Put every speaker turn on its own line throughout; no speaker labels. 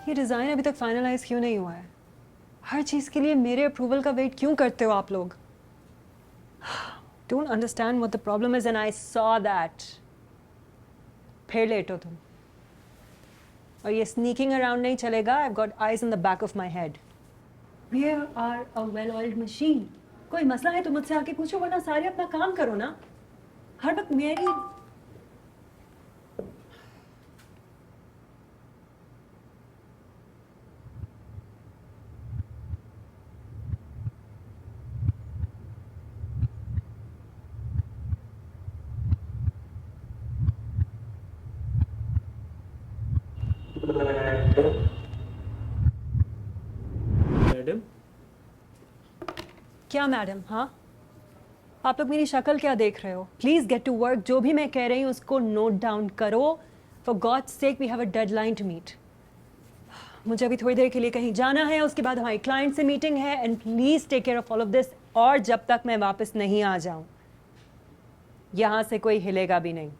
ये डिज़ाइन अभी तक फाइनलाइज क्यों नहीं हुआ है? हर चीज़ के लिए मेरे अप्रूवल का वेट क्यों करते हो आप लोग? Don't understand what the problem is and I saw that. फिर लेट हो तुम। और ये स्नीकिंग अराउंड नहीं चलेगा। I got eyes in the back of my head. We are a well oiled machine. कोई मसला है तो मुझसे आके पूछो, वरना सारे अपना काम करो ना। हर वक्त मेरी
मैडम।
क्या मैडम? हाँ, आप लोग मेरी शक्ल क्या देख रहे हो? Please get to work. जो भी मैं कह रही हूँ उसको नोट डाउन करो। For God's sake we have a deadline to meet. मुझे अभी थोड़ी देर के लिए कहीं जाना है, उसके बाद हमारी क्लाइंट से मीटिंग है। And please take care of all of this. और जब तक मैं वापस नहीं आ जाऊं, यहां से कोई हिलेगा भी नहीं।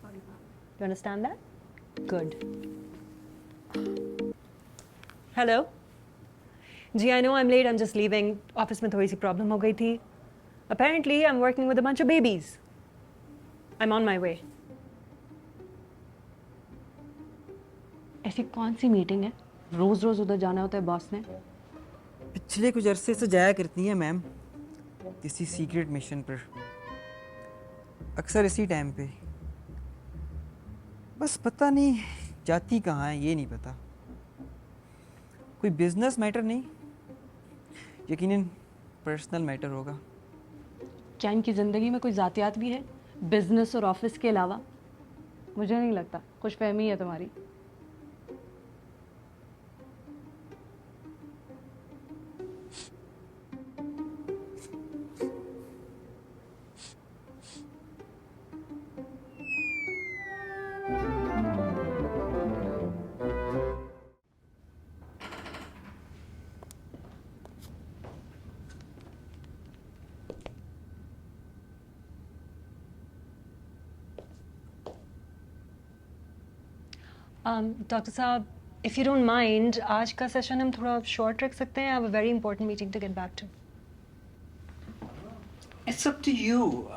You understand that? Good. Hello जी, I know I am late. I am just leaving. Office में थोड़ी सी प्रॉब्लम हो गई थी। Apparently, I'm working with a bunch of babies. I'm on my way. ऐसी कौन सी मीटिंग है? रोज रोज उधर जाना होता है बॉस ने?
पिछले कुछ अरसे से जाया करती हैं मैम, किसी सीक्रेट मिशन पर, अक्सर इसी टाइम पे। बस पता नहीं जाती कहाँ है, ये नहीं पता। कोई बिजनेस मैटर नहीं, यकीनन पर्सनल मैटर होगा।
क्या इनकी जिंदगी में कोई जातियात भी है, बिजनेस और ऑफिस के अलावा? मुझे नहीं लगता, कुछ फहमी है तुम्हारी। डॉक्टर साहब, इफ़ यू डोंट माइंड, आज का सेशन हम थोड़ा शॉर्ट रख सकते हैं। I have a very important meeting to get back to.
It's up to you.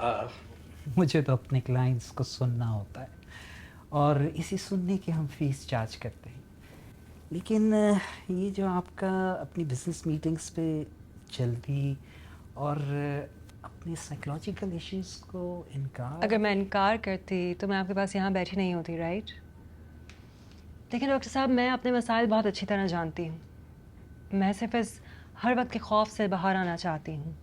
मुझे तो अपने क्लाइंट्स को सुनना होता है और इसी सुनने की हम फीस चार्ज करते हैं। लेकिन ये जो आपका अपनी बिजनेस मीटिंग्स पे जल्दी और अपने साइकोलॉजिकल इश्यूज को इनकार।
अगर मैं इनकार करती तो मैं आपके पास यहाँ बैठी नहीं होती, राइट? लेकिन डॉक्टर साहब, मैं अपने मसाइल बहुत अच्छी तरह जानती हूँ। मैं सिर्फ इस हर वक्त के खौफ से बाहर आना चाहती हूँ।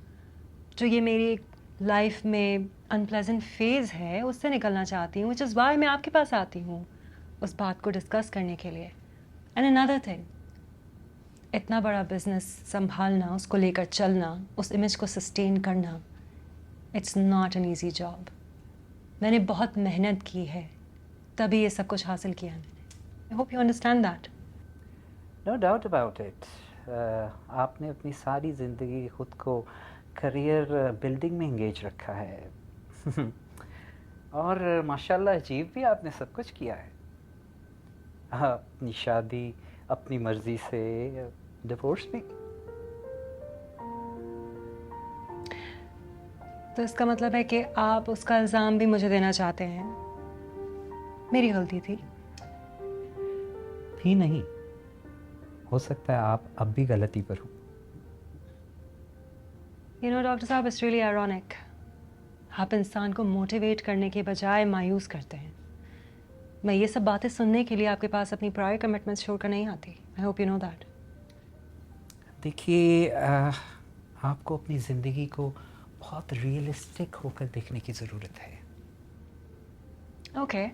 जो ये मेरी लाइफ में अनप्लेजेंट फेज़ है, उससे निकलना चाहती हूँ। विच इज़ वाई मैं आपके पास आती हूँ, उस बात को डिस्कस करने के लिए। एंड अनदर थिंग, इतना बड़ा बिजनेस संभालना, उसको लेकर चलना, उस इमेज को सस्टेन करना, it's not an easy job. मैंने बहुत मेहनत की है, तभी ये सब कुछ हासिल किया है। I hope you understand that.
No doubt about it. आपने अपनी सारी ज़िंदगी खुद को करियर बिल्डिंग में इंगेज रखा है और माशाल्लाह अचीव भी आपने सब कुछ किया है। अपनी शादी अपनी मर्ज़ी से, डिवोर्स भी।
तो इसका मतलब है कि आप उसका इल्ज़ाम भी मुझे देना चाहते हैं? मेरी गलती थी।
थी नहीं, हो सकता है आप अब भी गलती पर हो।
You know, डॉक्टर साहब, इट्स रियली आयरॉनिक। आप इंसान को मोटिवेट करने के बजाय मायूस करते हैं। मैं ये सब बातें सुनने के लिए आपके पास अपनी प्रायर कमिटमेंट्स छोड़कर नहीं आती। I hope you know that.
देखिए, आपको अपनी ज़िंदगी को बहुत रियलिस्टिक होकर देखने की ज़रूरत है।
ओके,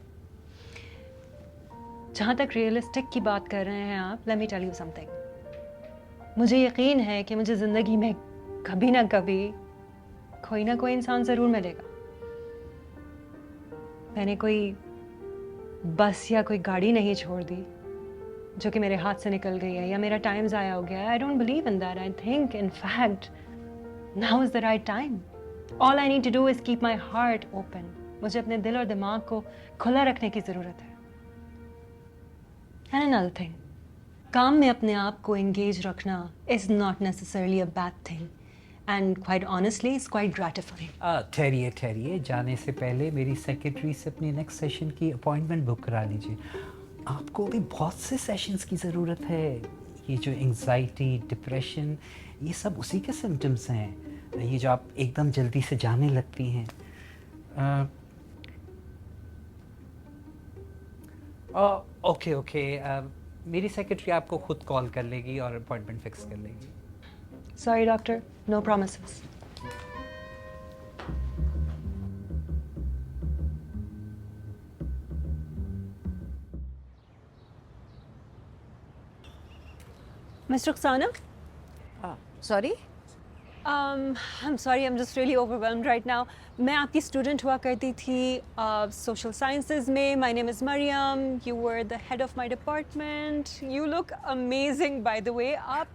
जहाँ तक रियलिस्टिक की बात कर रहे हैं आप, let me tell you something. मुझे यकीन है कि मुझे ज़िंदगी में कभी ना कभी कोई ना कोई इंसान ज़रूर मिलेगा। मैंने कोई बस या कोई गाड़ी नहीं छोड़ दी जो कि मेरे हाथ से निकल गई है, या मेरा टाइम ज़ाया हो गया है। I don't believe in that. I think in fact now is the right time. All I need to do is keep my heart open. मुझे अपने दिल और दिमाग को खुला रखने की ज़रूरत है। एंड अनदर थिंग, काम में अपने आप को एंगेज रखना is not necessarily a bad thing and quite honestly is quite gratifying.
ठहरिए ठहरिए, जाने से पहले मेरी सेक्रेटरी से अपनी नेक्स्ट सेशन की अपॉइंटमेंट बुक करा लीजिए। आपको भी बहुत से सेशंस की ज़रूरत है। ये जो एंग्जाइटी, डिप्रेशन, ये सब उसी के सिम्टम्स हैं, ये जो आप एकदम जल्दी से जाने लगती हैं। ओके ओके, मेरी सेक्रेटरी आपको खुद कॉल कर लेगी और अपॉइंटमेंट फिक्स कर लेगी।
Sorry doctor, no promises. Miss Ruxana?
Sorry
I'm sorry, I'm just really overwhelmed right now. मैं आपकी student हुआ करती थी social sciences में. My name is Mariam. You were the head of my department. You look amazing, by the way. आप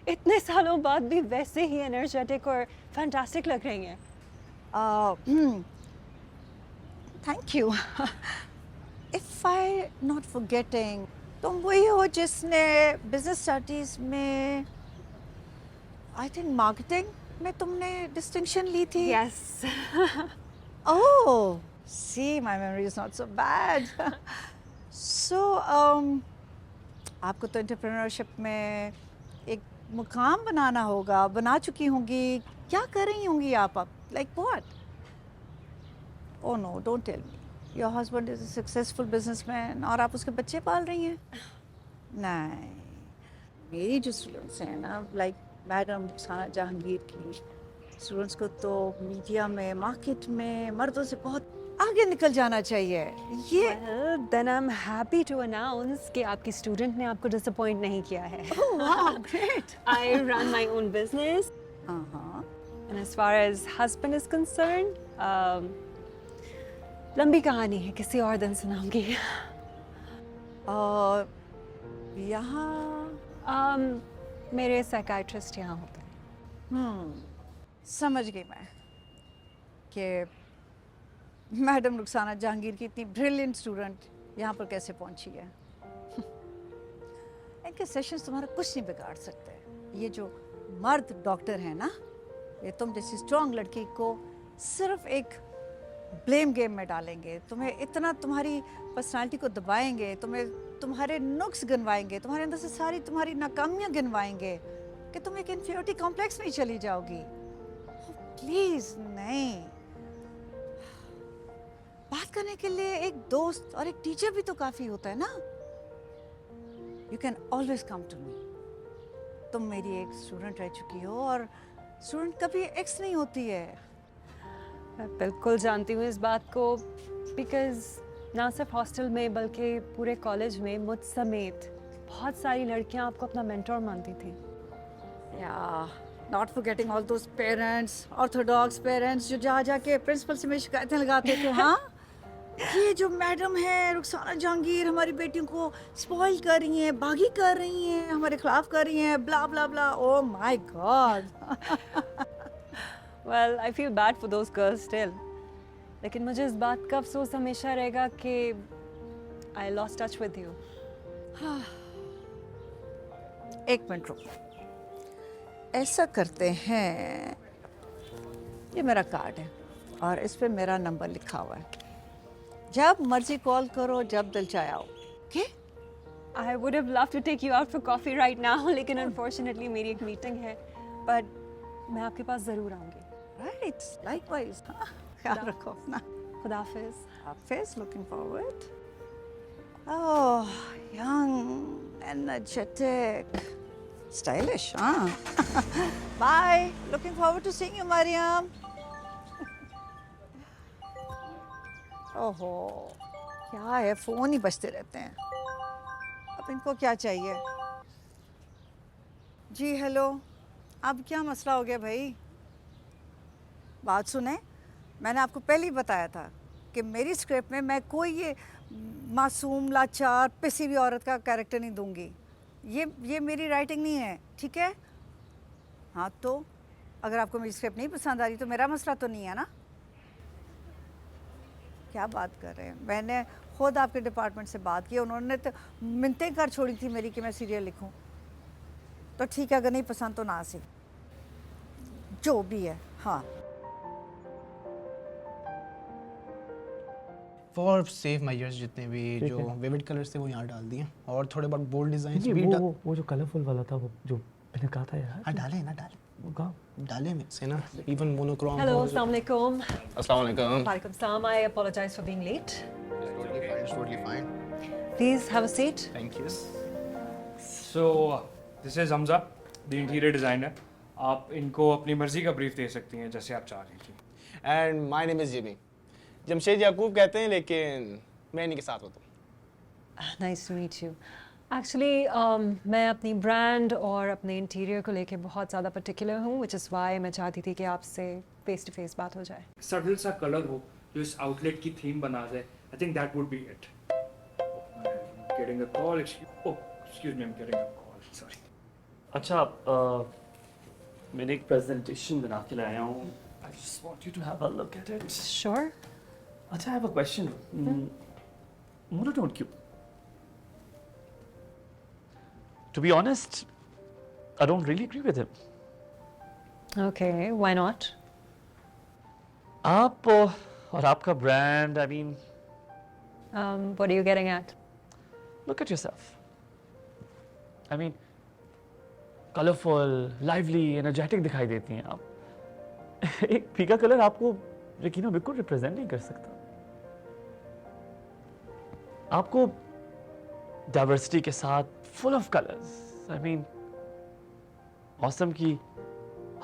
इतने सालों बाद भी वैसे ही energetic और fantastic लग रही हैं.
Thank you. If I not forgetting, तुम वही हो जिसने बिजनेस स्टडीज में, आई थिंक मार्केटिंग में तुमने डिस्टिंक्शन ली थी।
Yes.
Oh, see my memory is not so bad. So आपको तो एंटरप्रेन्योरशिप में एक मुकाम बनाना होगा, बना चुकी होंगी। क्या कर रही होंगी आप अब? Like what? Oh no, don't tell me your husband is a successful businessman और आप उसके बच्चे पाल रही हैं। नहीं, मेरी जो स्टूडेंट्स हैं ना, लाइक मैडम रुखसाना जहांगीर की स्टूडेंट्स को तो मीडिया में, मार्केट में मर्दों से बहुत आगे निकल जाना चाहिए। ये
Well, then I'm happy to announce कि आपकी student ने आपको disappoint नहीं किया है.
oh wow, great.
I run my own business.
हाँ,
And as far as husband is concerned, लंबी कहानी है, किसी और दिन सुनाऊंगी।
और यहाँ
मेरे साइकाइट्रिस्ट यहाँ होते हैं।
समझ गई मैं कि मैडम रुखसाना जहांगीर की इतनी ब्रिलियंट स्टूडेंट यहाँ पर कैसे पहुँची है। इनके सेशंस तुम्हारा कुछ नहीं बिगाड़ सकते। ये जो मर्द डॉक्टर हैं ना, ये तुम जैसी स्ट्रॉन्ग लड़की को सिर्फ एक ब्लेम गेम में डालेंगे, तुम्हें इतना तुम्हारी पर्सनालिटी को दबाएंगे, तुम्हें तुम्हारे नुक्स गिनवाएंगे, तुम्हारे अंदर से सारी तुम्हारी नाकामियां गिनवाएंगे कि तुम एक इन्फीरियरिटी कॉम्प्लेक्स में चली जाओगी। प्लीज नहीं। बात करने के लिए एक दोस्त और एक टीचर भी तो काफी होता है ना। You can always come to me. तुम मेरी एक स्टूडेंट रह चुकी हो और स्टूडेंट कभी एक्स नहीं होती है।
मैं बिल्कुल जानती हूँ इस बात को, बिकॉज ना सिर्फ हॉस्टल में बल्कि पूरे कॉलेज में मुझ समेत बहुत सारी लड़कियाँ आपको अपना मेंटोर मानती थी।
Yeah, not forgetting all those parents, orthodox parents जो जा जाके प्रिंसिपल से मेरी शिकायतें लगाते थे। हाँ, ये जो मैडम है रुखसाना जहांगीर हमारी बेटियों को स्पॉइल कर रही हैं, बागी कर रही हैं, हमारे खिलाफ कर रही हैं, blah blah blah. Oh my god.
Well, I feel bad for those girls still. लेकिन मुझे इस बात का अफसोस हमेशा रहेगा कि I lost touch with you.
एक मिनट रुको, ऐसा करते हैं, ये मेरा कार्ड है और इस पे मेरा नंबर लिखा हुआ है। जब मर्जी कॉल करो, जब दिल चाहे आओ। Okay?
I would have loved to take you out for coffee right now, लेकिन unfortunately मेरी एक मीटिंग है, but मैं आपके पास ज़रूर आऊँगी।
Right, likewise. ख्याल रखो अपना।
खुदा हाफिज़।
Hafiz, looking forward. Oh, young, energetic, stylish, huh? Bye. Looking forward to seeing you, Mariam. ओहो, क्या है, फोन ही बजते रहते हैं। अब इनको क्या चाहिए? जी हेलो, अब क्या मसला हो गया भाई? बात सुने, मैंने आपको पहले ही बताया था कि मेरी स्क्रिप्ट में मैं कोई ये मासूम, लाचार, पिसी हुई औरत का कैरेक्टर नहीं दूंगी। ये मेरी राइटिंग नहीं है, ठीक है? हाँ, तो अगर आपको मेरी स्क्रिप्ट नहीं पसंद आ रही तो मेरा मसला तो नहीं है ना। क्या बात कर रहे हैं? मैंने खुद आपके डिपार्टमेंट से बात की, उन्होंने तो मिन्नतें कर छोड़ी थी मेरी कि मैं सीरियल लिखूं। तो ठीक है, अगर नहीं पसंद तो ना सी, जो भी है। हाँ,
फॉर सेफ मेजर्स जितने भी
ठीक
जो
है।
विविड कलर्स थे वो यहाँ डाल दिए, और थोड़े बहुत बोल्ड डिजाइन
ये
भी
वो जो कलरफुल वाला था, वो जो मैंने कहा था यार,
हाँ डाले ना, डाले
वो कहाँ?
डाले में से ना, even monochrome.
Hello, assalamu alaikum.
अस्सलाम वालेकुम।
Walaikum salam. I apologize for being late.
Totally fine.
Please have a seat.
Thank you.
So, this is Hamza, the interior designer. आप इनको अपनी मर्जी का ब्रीफ दे सकती हैं जैसे आप चाह रही थी।
And my name is Jimmy, Jamshed Yakub कहते हैं, लेकिन मैं इन्हीं के साथ होता हूँ।
Nice to meet you. Actually, मैं अपनी ब्रांड और अपने इंटीरियर को लेके बहुत ज़्यादा पर्टिकुलर हूँ, which is why मैं चाहती थी कि आपसे फेस टू फेस बात हो जाए।
सटल सा कलर हो जो इस आउटलेट की थीम बना जाए, I think that would be it. Getting a call, excuse me, I am getting a call, sorry.
अच्छा, मैंने एक प्रेजेंटेशन बना के लाया हूँ। I just want you to have a look at it.
Sure.
अच्छा, I have a question. Monotone क्यों? To be honest, I don't really agree with him.
Okay, why not?
आप और आपका brand, I mean,
What are you getting at?
look at yourself. I mean, colorful, lively, energetic दिखाई देती हैं आप। एक फीका कलर आपको यकीनन बिल्कुल रिप्रेजेंट नहीं कर सकता। आपको डाइवर्सिटी के साथ full of colours, I mean मौसम की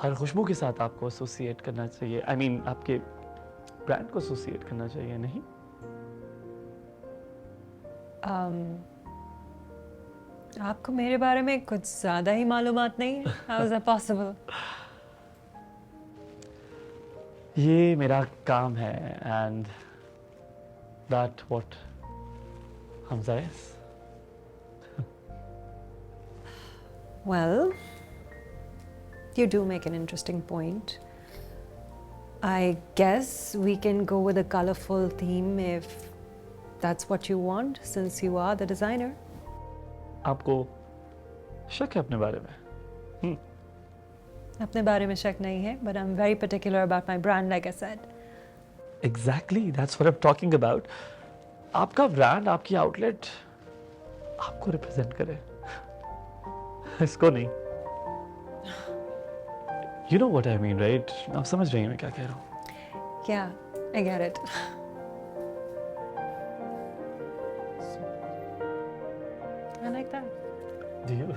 हर खुशबू के साथ आपको एसोसिएट करना चाहिए। आई मीन आपके ब्रांड को एसोसिएट करना चाहिए, नहीं?
आपको मेरे बारे में कुछ ज़्यादा ही मालूमात नहीं है? How is that possible?
ये मेरा काम है, and that what Hamza is.
Well, you do make an interesting point. I guess we can go with a colorful theme if that's what you want, since you are the designer.
आपको शक है अपने बारे में?
अपने बारे में शक नहीं है, but I'm very particular about my brand, like I said.
Exactly, that's what I'm talking about. आपका ब्रांड, आपकी आउटलेट आपको रिप्रेजेंट करे, इसको नहीं। You know what I mean, right? आप समझ रही हैं मैं क्या कह रहा हूँ?
Yeah, I get it. I like that.
Do you?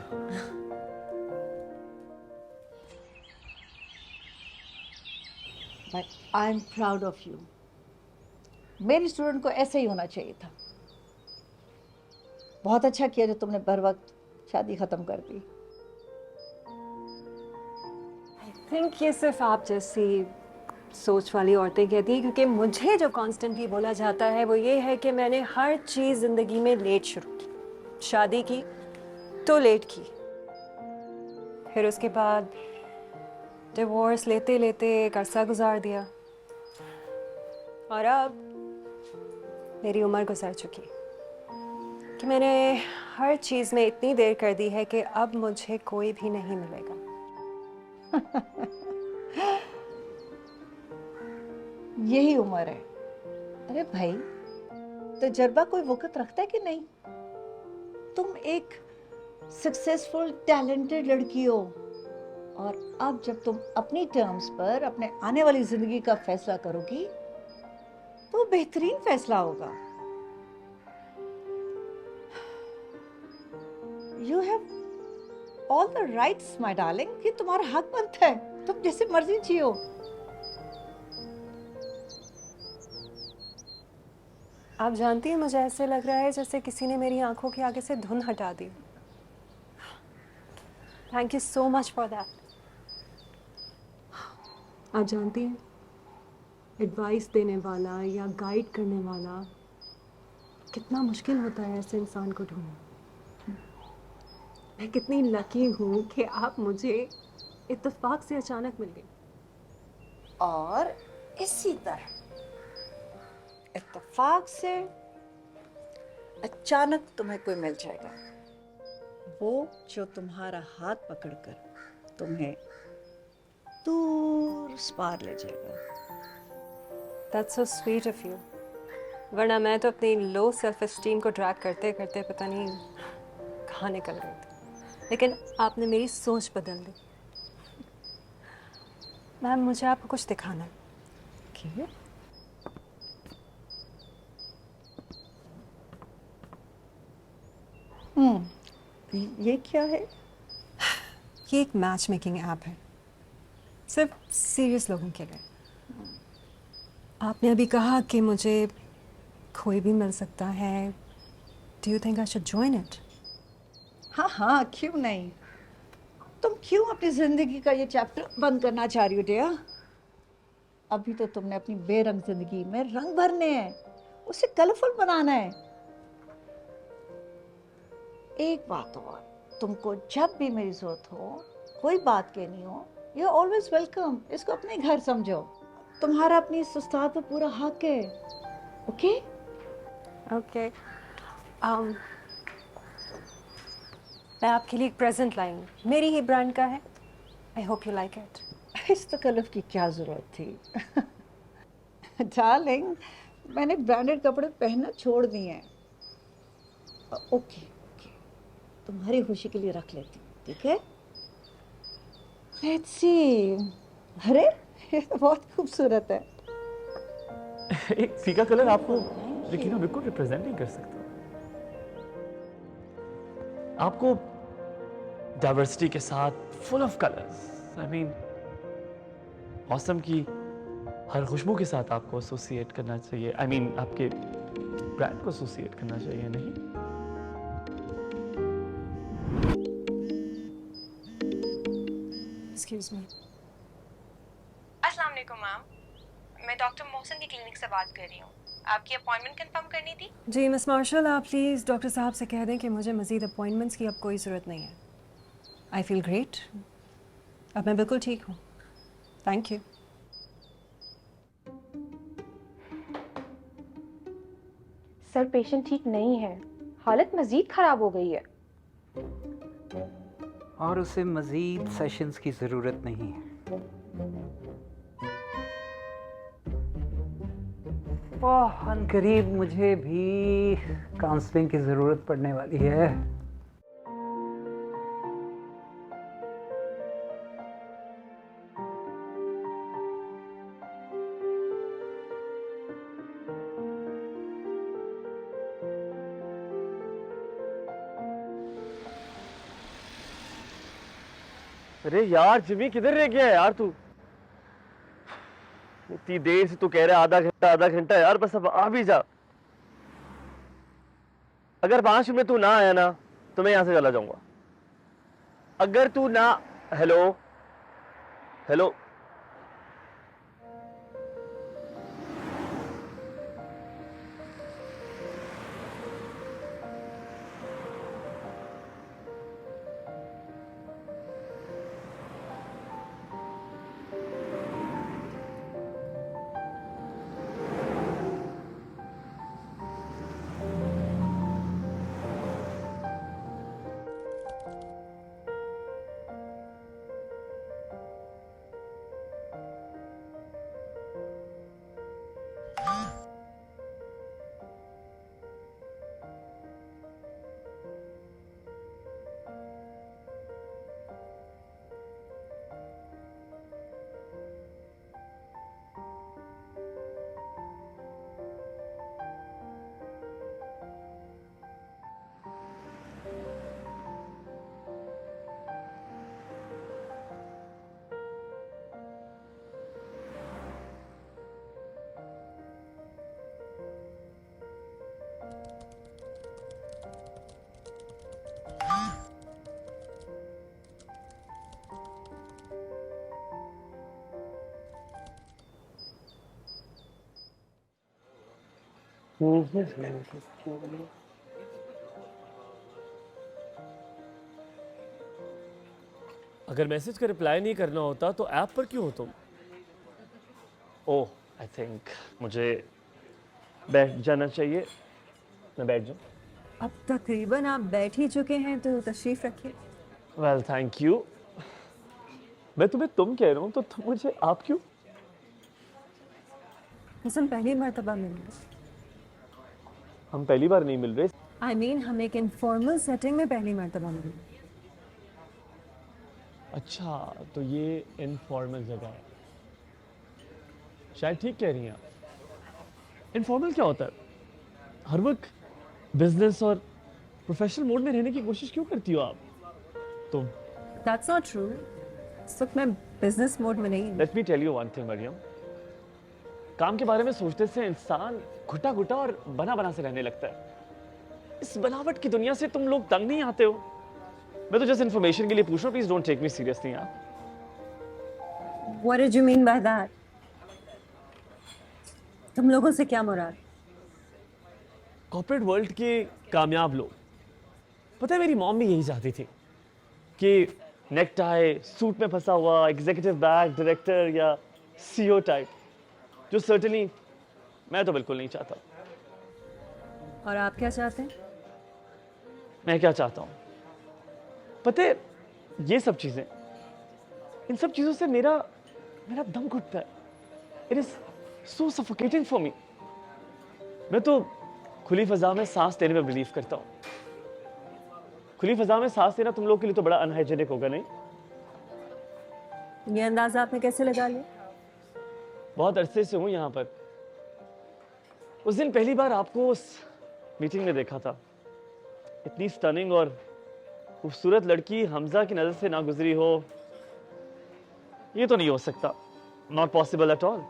but I'm proud of you. मेरी स्टूडेंट को ऐसे ही होना चाहिए था। बहुत अच्छा किया जो तुमने बर वक्त शादी खत्म कर दी।
I think ये सिर्फ आप जैसी सोच वाली औरतें कहती हैं, क्योंकि मुझे जो कॉन्स्टेंटली बोला जाता है वो ये है कि मैंने हर चीज़ ज़िंदगी में लेट शुरू की। शादी की तो लेट की, फिर उसके बाद डिवोर्स लेते लेते एक अरसा गुजार दिया, और अब मेरी उम्र गुजर चुकी कि मैंने हर चीज़ में इतनी देर कर दी है कि अब मुझे कोई भी नहीं मिलेगा।
यही उम्र है। अरे भाई, तजर्बा कोई वक़्त रखता है कि नहीं? तुम एक सक्सेसफुल टैलेंटेड लड़की हो, और अब जब तुम अपनी टर्म्स पर अपने आने वाली जिंदगी का फैसला करोगी तो बेहतरीन फैसला होगा। You have all the rights my darling, कि तुम्हारा हक बनता है, तुम जैसे मर्जी जियो।
आप जानती हैं, मुझे ऐसे लग रहा है जैसे किसी ने मेरी आंखों के आगे से धुंध हटा दी। Thank you so much for that. आप जानती हैं, एडवाइस देने वाला या गाइड करने वाला कितना मुश्किल होता है ऐसे इंसान को ढूंढना। मैं कितनी लकी हूँ कि आप मुझे इत्तेफाक से अचानक मिल गई।
और इसी तरह इत्तेफाक से अचानक तुम्हें कोई मिल जाएगा, वो जो तुम्हारा हाथ पकड़कर तुम्हें दूर उस पार ले जाएगा।
That's so sweet of you. वरना मैं तो अपनी लो सेल्फ एस्टीम को ड्रैग करते करते पता नहीं कहाँ निकल गई थी, लेकिन आपने मेरी सोच बदल दी। मैम, मुझे आपको कुछ दिखाना है। Okay?
ये क्या है?
ये एक मैच मेकिंग ऐप है, सिर्फ सीरियस लोगों के लिए। आपने अभी कहा कि मुझे कोई भी मिल सकता है। Do you think I should join it?
हाँ हाँ, क्यों नहीं। तुम क्यों अपनी जिंदगी का ये चैप्टर बंद करना चाह रही हो डियर? अभी तो तुमने अपनी बेरंग जिंदगी में रंग भरने हैं, उसे कलरफुल बनाना है। एक बात और, तुमको जब भी मेरी जरूरत हो, कोई बात कहनी हो, यू आर ऑलवेज वेलकम। इसको अपने घर समझो। तुम्हारा अपनी इस उस्ताद पर पूरा हक है। ओके?
ओके। मैं आपके लिए एक प्रेजेंट लाई हूँ, मेरी ही ब्रांड का है। I hope you like it.
इस तकल्लुफ की क्या जरूरत थी? डार्लिंग, मैंने ब्रांडेड कपड़े पहनना छोड़ दिए हैं। ओके, तुम्हारी खुशी के लिए रख लेती हूँ, ठीक है? Let's see. अरे ये तो बहुत खूबसूरत है।
एक फीका कलर आपको लेकिन वो बिल्कुल रिप्रेजेंट नहीं कर सकता। आपको डाइवर्सिटी के साथ full of colours, I mean मौसम की हर खुशबू के साथ आपको एसोसिएट करना चाहिए। आई मीन आपके ब्रांड को एसोसिएट करना चाहिए, नहीं?
Excuse me.
अस्सलाम वालेकुम मैम, मैं डॉक्टर मोहसिन की क्लिनिक से बात कर रही हूँ। आपकी अपॉइंटमेंट कंफर्म करनी थी।
जी मिस मार्शल, आप प्लीज़ डॉक्टर साहब से कह दें कि मुझे मज़ीद अपॉइंटमेंट्स की अब कोई ज़रूरत नहीं है। आई फील ग्रेट, अब मैं बिल्कुल ठीक हूँ। Thank you.
सर, पेशेंट ठीक नहीं है, हालत मजीद खराब हो गई है।
और उसे मज़ीद सेशंस की ज़रूरत नहीं है। बहुत करीब मुझे भी काउंसलिंग की ज़रूरत पड़ने वाली है।
अरे यार जिमी, किधर रह गया है यार तू? इतनी देर से तू कह रहा है आधा घंटा यार, बस अब आ भी जा। अगर 5 मिनट तू ना आया ना तो मैं यहां से चला जाऊंगा। अगर तू ना हेलो हेलो
अगर मैसेज का रिप्लाई नहीं करना होता तो ऐप पर क्यों हो तुम?
ओह, आई थिंक मुझे बैठ जाना चाहिए। मैं बैठ जाऊं?
अब तकरीबन आप बैठ ही चुके हैं तो तशरीफ रखिए।
Well thank you. मैं तुम्हें तुम कह रहा हूँ तो तुम मुझे आप क्यों?
हम पहली मर्तबा मिल रहे।
हम पहली बार नहीं मिल रहे।
आई मीन हम एक इनफॉर्मल सेटिंग में पहली मर्तबा मिल रहे।
अच्छा तो ये इनफॉर्मल जगह है। शायद ठीक कह रही हैं आप। इनफॉर्मल क्या होता है? हर वक्त बिजनेस और प्रोफेशनल मोड में रहने की कोशिश क्यों करती हो आप तुम?
That's not true. इस वक्त मैं बिजनेस मोड में नहीं हूँ।
Let me tell you one thing Mariam, काम के बारे में सोचते से इंसान घुटा घुटा और बना बना से रहने लगता है। इस बनावट की दुनिया से तुम लोग तंग नहीं आते हो? मैं तो जस्ट इन्फॉर्मेशन के लिए पूछ रहा हूँ, please don't take me seriously यार।
What did you mean by that? तुम लोगों से क्या मुराद?
कॉर्पोरेट वर्ल्ड के कामयाब लोग, पता है मेरी मॉम भी यही चाहती थी कि नेक टाई, सूट में फंसा हुआ एग्जीक्यूटिव बैग डायरेक्टर या सीईओ टाइप, जो सर्टेनली मैं तो बिल्कुल नहीं चाहता।
और आप क्या चाहते हैं?
मैं क्या चाहता हूँ पता है, ये सब चीजें, इन सब चीजों से मेरा दम घुटता है। It is so suffocating for me. मैं तो खुली फजा में सांस लेने में बिलीव करता हूँ। खुली फजा में सांस लेना तुम लोग के लिए तो बड़ा अनहाइजेनिक होगा नहीं?
ये अंदाजा आपने कैसे लगा लिया?
बहुत अरसे से हूँ यहाँ पर। उस दिन पहली बार आपको उस मीटिंग में देखा था। इतनी स्टनिंग और खूबसूरत लड़की हमजा की नजर से ना गुजरी हो, ये तो नहीं हो सकता। Not possible at all.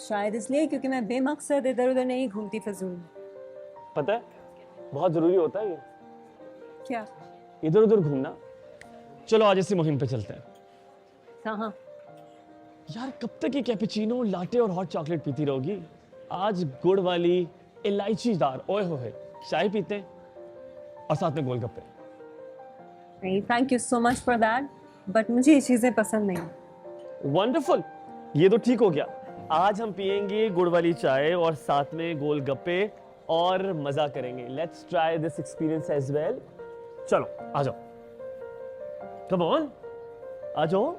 शायद इसलिए क्योंकि मैं बेमकसद इधर उधर नहीं घूमती फिजूल।
पता है बहुत जरूरी होता है ये,
क्या?
इधर उधर घूमना। चलो आज इसी मुहिम पे चलते हैं।
कहाँ?
यार कब तक ये कैपेचिनो, लाटे और हॉट चॉकलेट पीती रहोगी? आज गुड़ वाली इलायचीदार ओए होए चाय पीते हैं और साथ में गोलगप्पे।
नहीं, thank you so much for that, but मुझे ये चीजें पसंद नहीं।
वंडरफुल, ये तो ठीक हो गया। आज हम पियेंगे गुड़ वाली चाय और साथ में गोलगप्पे और मजा करेंगे। Let's try this experience as well. चलो आ जाओ, कम ऑन आ जाओ।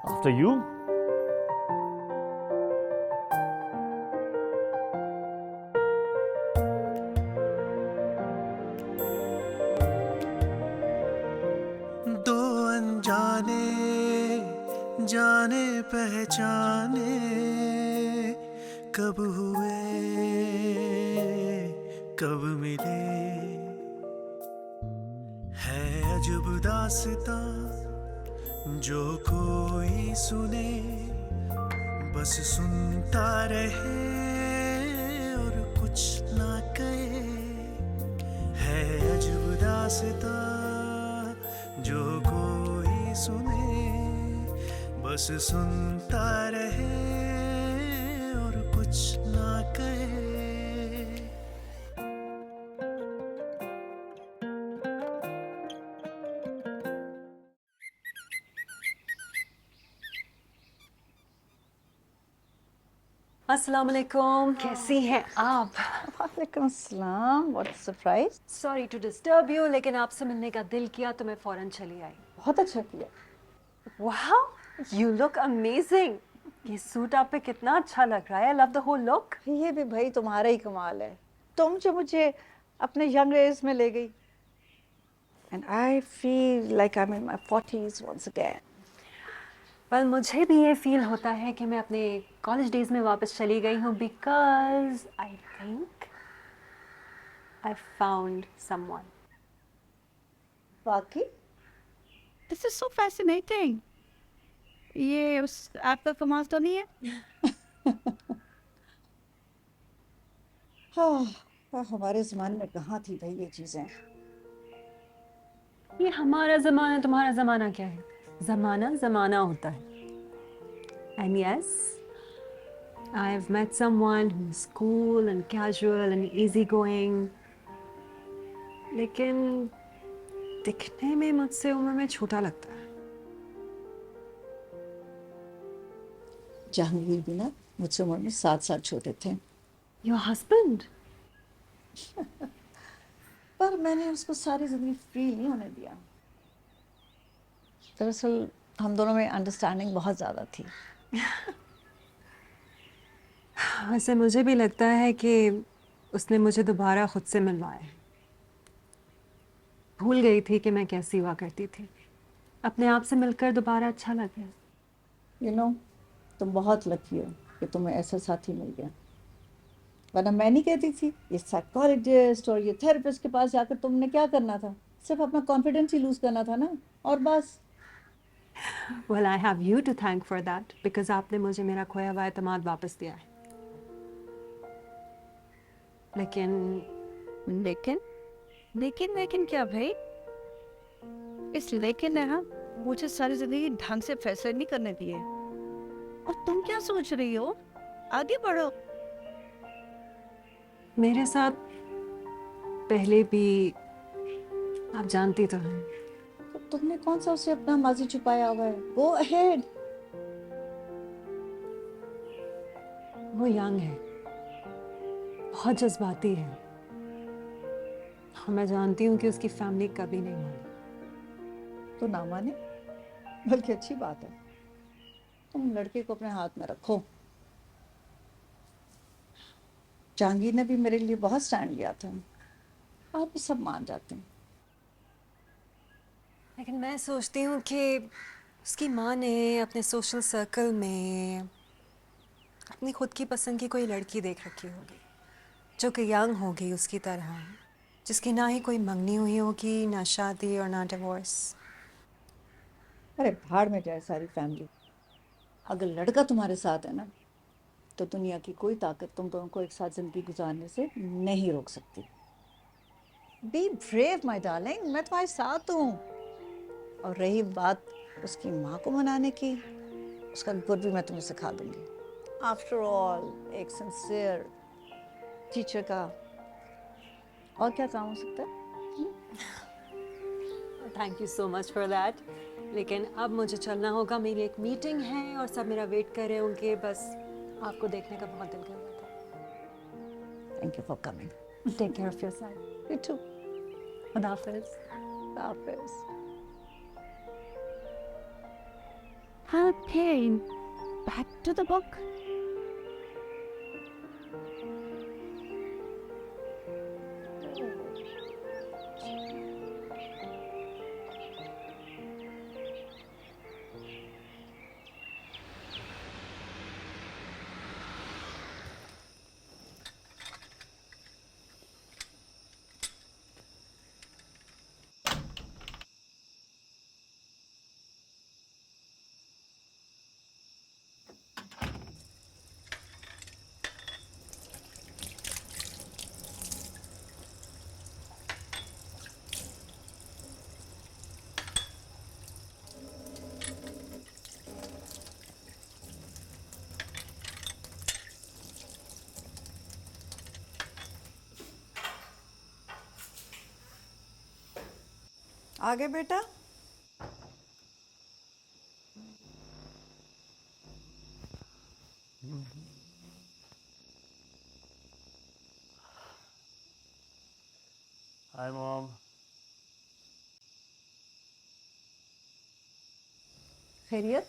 After you.
दो अनजाने जाने पहचाने कब हुए कब मिले, है अजब दास्तां जो कोई सुने बस सुनता रहे और कुछ ना कहे। है अजब दास्तां जो कोई सुने बस सुनता रहे और कुछ ना कहे।
अस्सलाम वालेकुम, कैसी हैं आप?
वालेकुम अस्सलाम, what surprise.
Sorry to disturb you, लेकिन आपसे मिलने का दिल किया तो मैं फौरन चली आई।
बहुत अच्छा किया।
Wow, you look amazing. ये सूट आप पे कितना अच्छा लग रहा है। I love the whole look.
ये भी भाई तुम्हारा ही कमाल है, तुम जो मुझे अपने यंग एज में ले गई। And I feel like I am in my 40s once again.
पर मुझे भी ये फील होता है कि मैं अपने कॉलेज डेज में वापस चली गई हूँ, because I think I found someone.
वाकई? This is so fascinating. ये उस ऐप का कमाल तो नहीं है? हाँ, हमारे ज़माने में कहाँ थी भाई ये चीज़ें।
ये हमारा ज़माना, तुम्हारा ज़माना क्या है? ज़माना ज़माना होता है। And yes, I've met someone who's cool and casual and easygoing. लेकिन दिखने में मुझसे उम्र में छोटा लगता है।
जहांगीर भी ना मुझसे उम्र में 7 साल छोटे थे,
योर हस्बैंड?
पर मैंने उसको सारी जिंदगी फ्री नहीं होने दिया। दरअसल हम दोनों में अंडरस्टैंडिंग बहुत ज़्यादा थी।
वैसे मुझे भी लगता है कि उसने मुझे दोबारा खुद से मिलवाया। भूल गई थी कि मैं कैसी हुआ करती थी। अपने आप से मिलकर दोबारा अच्छा लग गया।
यू नो, तुम बहुत लकी हो कि तुम्हें ऐसा साथी मिल गया, वरना मैं नहीं कहती थी ये साइकोलॉजिस्ट और ये थेरेपिस्ट के पास जाकर तुमने क्या करना था? सिर्फ अपना कॉन्फिडेंस ही लूज करना था ना, और बस।
Well, I have you to thank for that because आपने मुझे मेरा खोया हुआ एतमाद वापस दिया है।
लेकिन लेकिन क्या भाई? इस लेकिन ने हाँ मुझे सारी जिंदगी ढंग से फैसले नहीं करने दिए, और तुम क्या सोच रही हो? आगे बढ़ो।
मेरे साथ पहले भी आप जानती तो हैं।
तो तुमने कौन सा उससे अपना माजी छुपाया हुआ है? Go ahead.
वो यंग है, बहुत जज्बाती है। मैं जानती हूँ कि उसकी फैमिली कभी नहीं मानी।
तो ना माने, बल्कि अच्छी बात है। तुम लड़के को अपने हाथ में रखो। जहांगीर ने भी मेरे लिए बहुत स्टैंड लिया था, आप भी सब मान जाते हैं।
लेकिन मैं सोचती हूँ कि उसकी माँ ने अपने सोशल सर्कल में अपनी खुद की पसंद की कोई लड़की देख रखी होगी जो कि यंग होगी उसकी तरह, जिसकी ना ही कोई मंगनी हुई होगी, ना शादी और ना डिवोर्स।
अरे भाड़ में जाए सारी फैमिली। अगर लड़का तुम्हारे साथ है ना, तो दुनिया की कोई ताकत तुम दोनों को एक साथ जिंदगी गुजारने से नहीं रोक सकती। बी ब्रेव माय डार्लिंग, मैं तुम्हारे साथ हूँ। और रही बात उसकी माँ को मनाने की, उसका गुड भी मैं तुम्हें सिखा दूंगी। आफ्टर ऑल एक सिंसियर टीचर का और क्या काम हो सकता है?
Thank you so much for that. लेकिन अब मुझे चलना होगा, मेरी एक मीटिंग है और सब मेरा वेट कर रहे होंगे। बस आपको देखने का बहुत दिल कर रहा था।
Thank you for coming.
Take care of yourself.
You too.
खुदा हाफिज़।
खुदा हाफिज़।
Okay, back to the book.
आगे बेटा।
Hi, Mom.
खैरियत?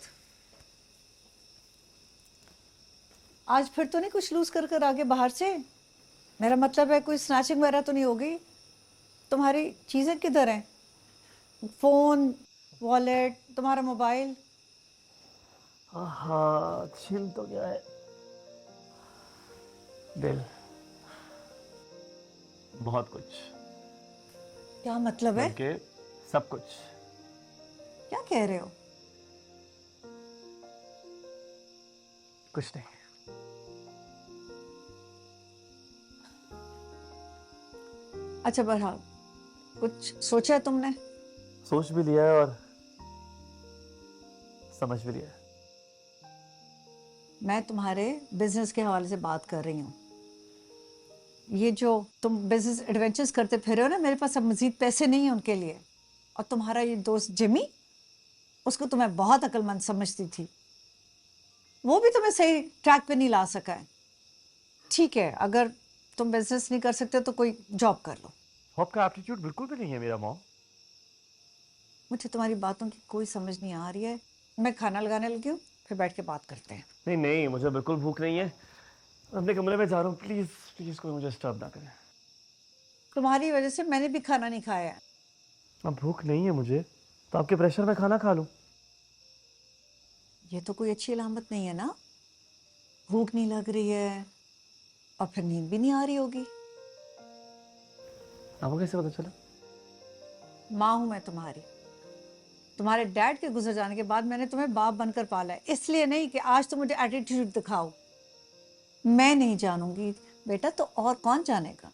आज फिर तो नहीं कुछ लूज कर आगे बाहर से? मेरा मतलब है कोई स्नैचिंग वगैरह तो नहीं हो गई? तुम्हारी चीजें किधर हैं? फोन, वॉलेट, तुम्हारा मोबाइल?
हाँ, छिन तो गया है। दिल, बहुत कुछ।
क्या मतलब है?
बल्कि सब कुछ।
क्या कह रहे हो?
कुछ नहीं।
अच्छा बहरहाल, कुछ सोचा है तुमने?
सोच भी लिया है और समझ भी लिया है।
मैं तुम्हारे बिजनेस के हवाले से बात कर रही हूँ। ये जो तुम बिजनेस एडवेंचर्स करते फिर रहे हो ना, मेरे पास अब मजीद पैसे नहीं हैं उनके लिए। और तुम्हारा ये दोस्त जिमी, उसको तो मैं बहुत अक्लमंद समझती थी, वो भी तुम्हें सही ट्रैक पे नहीं ला सका है। ठीक है, अगर तुम बिजनेस नहीं कर सकते तो कोई जॉब कर लो।
आपका एप्टीट्यूड बिल्कुल भी नहीं है मेरा मॉम।
मुझे तुम्हारी बातों की कोई समझ नहीं आ रही है। मैं खाना लगाने लगी हूँ, फिर बैठ के बात करते हैं।
नहीं नहीं, मुझे बिल्कुल भूख नहीं है। अपने कमरे में जा रहा हूँ, प्लीज प्लीज कोई मुझे डिस्टर्ब ना करे।
तुम्हारी वजह से मैंने भी खाना नहीं खाया है।
अब भूख नहीं है मुझे, तो आपके प्रेशर में खाना खा लूँ।
ये तो कोई अच्छी अलामत नहीं है ना। भूख नहीं लग रही है और फिर नींद भी नहीं आ रही होगी।
आपको कैसे पता चला?
माँ हूं मैं तुम्हारी। तुम्हारे डैड के गुजर जाने के बाद मैंने तुम्हें बाप बनकर पाला है, इसलिए नहीं कि आज तुम मुझे एटीट्यूड दिखाओ। मैं नहीं जानूंगी बेटा, तो और कौन जानेगा?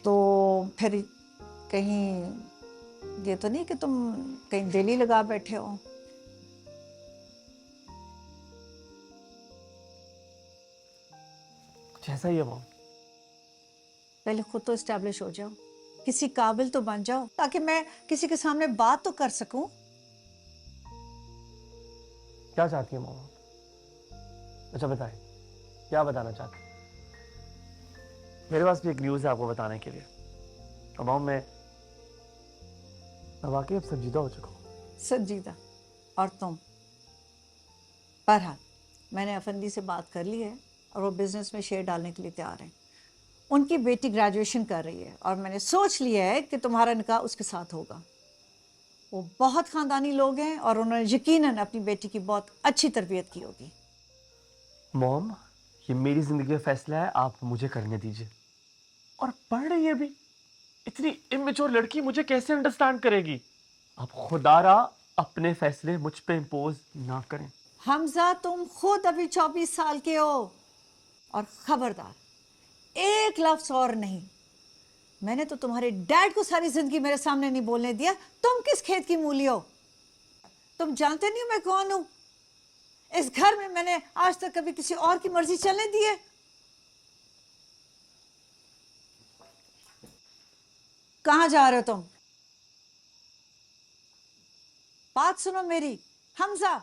तो फिर कहीं ये तो नहीं कि तुम कहीं दिल ही लगा बैठे हो?
कुछ ऐसा ही है मॉम।
पहले खुद तो एस्टैब्लिश हो जाओ, किसी काबिल तो बन जाओ, ताकि मैं किसी के सामने बात तो कर सकूं।
क्या चाहती है मॉम? अच्छा बताएं, क्या बताना चाहती हैं? मेरे पास भी एक न्यूज़ है आपको बताने के लिए। अब मॉम, मैं वाकई अब संजीदा हो चुका हूँ।
संजीदा? और तुम? बहरहाल मैंने अफंदी से बात कर ली है और वो बिजनेस में शेयर डालने के लिए तैयार हैं। उनकी बेटी ग्रेजुएशन कर रही है और मैंने सोच लिया है कि तुम्हारा निकाह उसके साथ होगा। वो बहुत खानदानी लोग हैं और उन्होंने यकीनन अपनी बेटी की बहुत अच्छी तरबियत की होगी।
मॉम, ये मेरी जिंदगी का फैसला है, आप मुझे करने दीजिए। और पढ़ रही है भी, इतनी इमेच्योर लड़की मुझे कैसे अंडरस्टैंड करेगी? आप खुदारा अपने फैसले मुझ पे इम्पोज ना करें।
हमजा, तुम खुद अभी 24 साल के हो और खबरदार एक लफ्ज और नहीं। मैंने तो तुम्हारे डैड को सारी जिंदगी मेरे सामने नहीं बोलने दिया। तुम किस खेत की मूली हो? तुम जानते नहीं हो मैं कौन हूं? इस घर में मैंने आज तक कभी किसी और की मर्जी चलने दी है? कहां जा रहे हो तुम? बात सुनो मेरी, हमजा।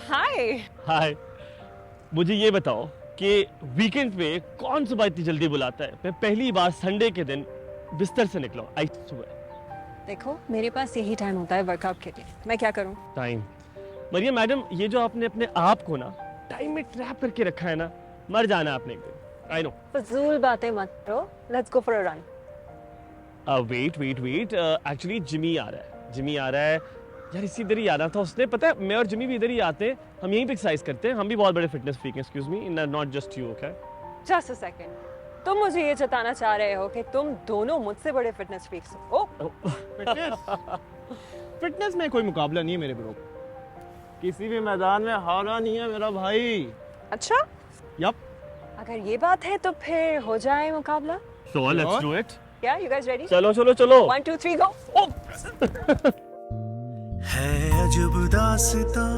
हाय।
हाय, मुझे ये बताओ कि वीकेंड पे कौन सुबह इतनी जल्दी बुलाता है? मैं पहली बार संडे के दिन बिस्तर से निकला, आई सुबह।
देखो, मेरे पास यही टाइम होता है वर्कआउट के लिए। मैं क्या करूं?
टाइम? मरियम मैडम, ये जो आपने अपने आप को ना टाइम में ट्रैप करके रखा है ना, मर जाना आपने एक दिन। I know.
फजूल बातें मत करो। Let's go for a run.
Wait wait wait, actually Jimmy आ रहा है। जिमी आ रहा है यार, इसी इधर ही आना था उसने। पता है, मैं और जिमी भी इधर ही आते हैं, हम यहीं पे एक्सरसाइज करते हैं। हम भी बहुत बड़े फिटनेस फ्रीक हैं। Excuse me, not just you, okay?
Just a second, तुम मुझे ये जताना चाह रहे हो कि तुम दोनों मुझसे बड़े फिटनेस फ्रीक्स हो?
फिटनेस में कोई मुकाबला नहीं है मेरे ब्रो। किसी भी मैदान में हारा नहीं है मेरा भाई।
अच्छा,
यप।
अगर ये बात है तो फिर हो जाए मुकाबला।
So let's do it.
क्या you guys ready?
चलो चलो चलो।
1 2 3 go.
है अजब दास्तां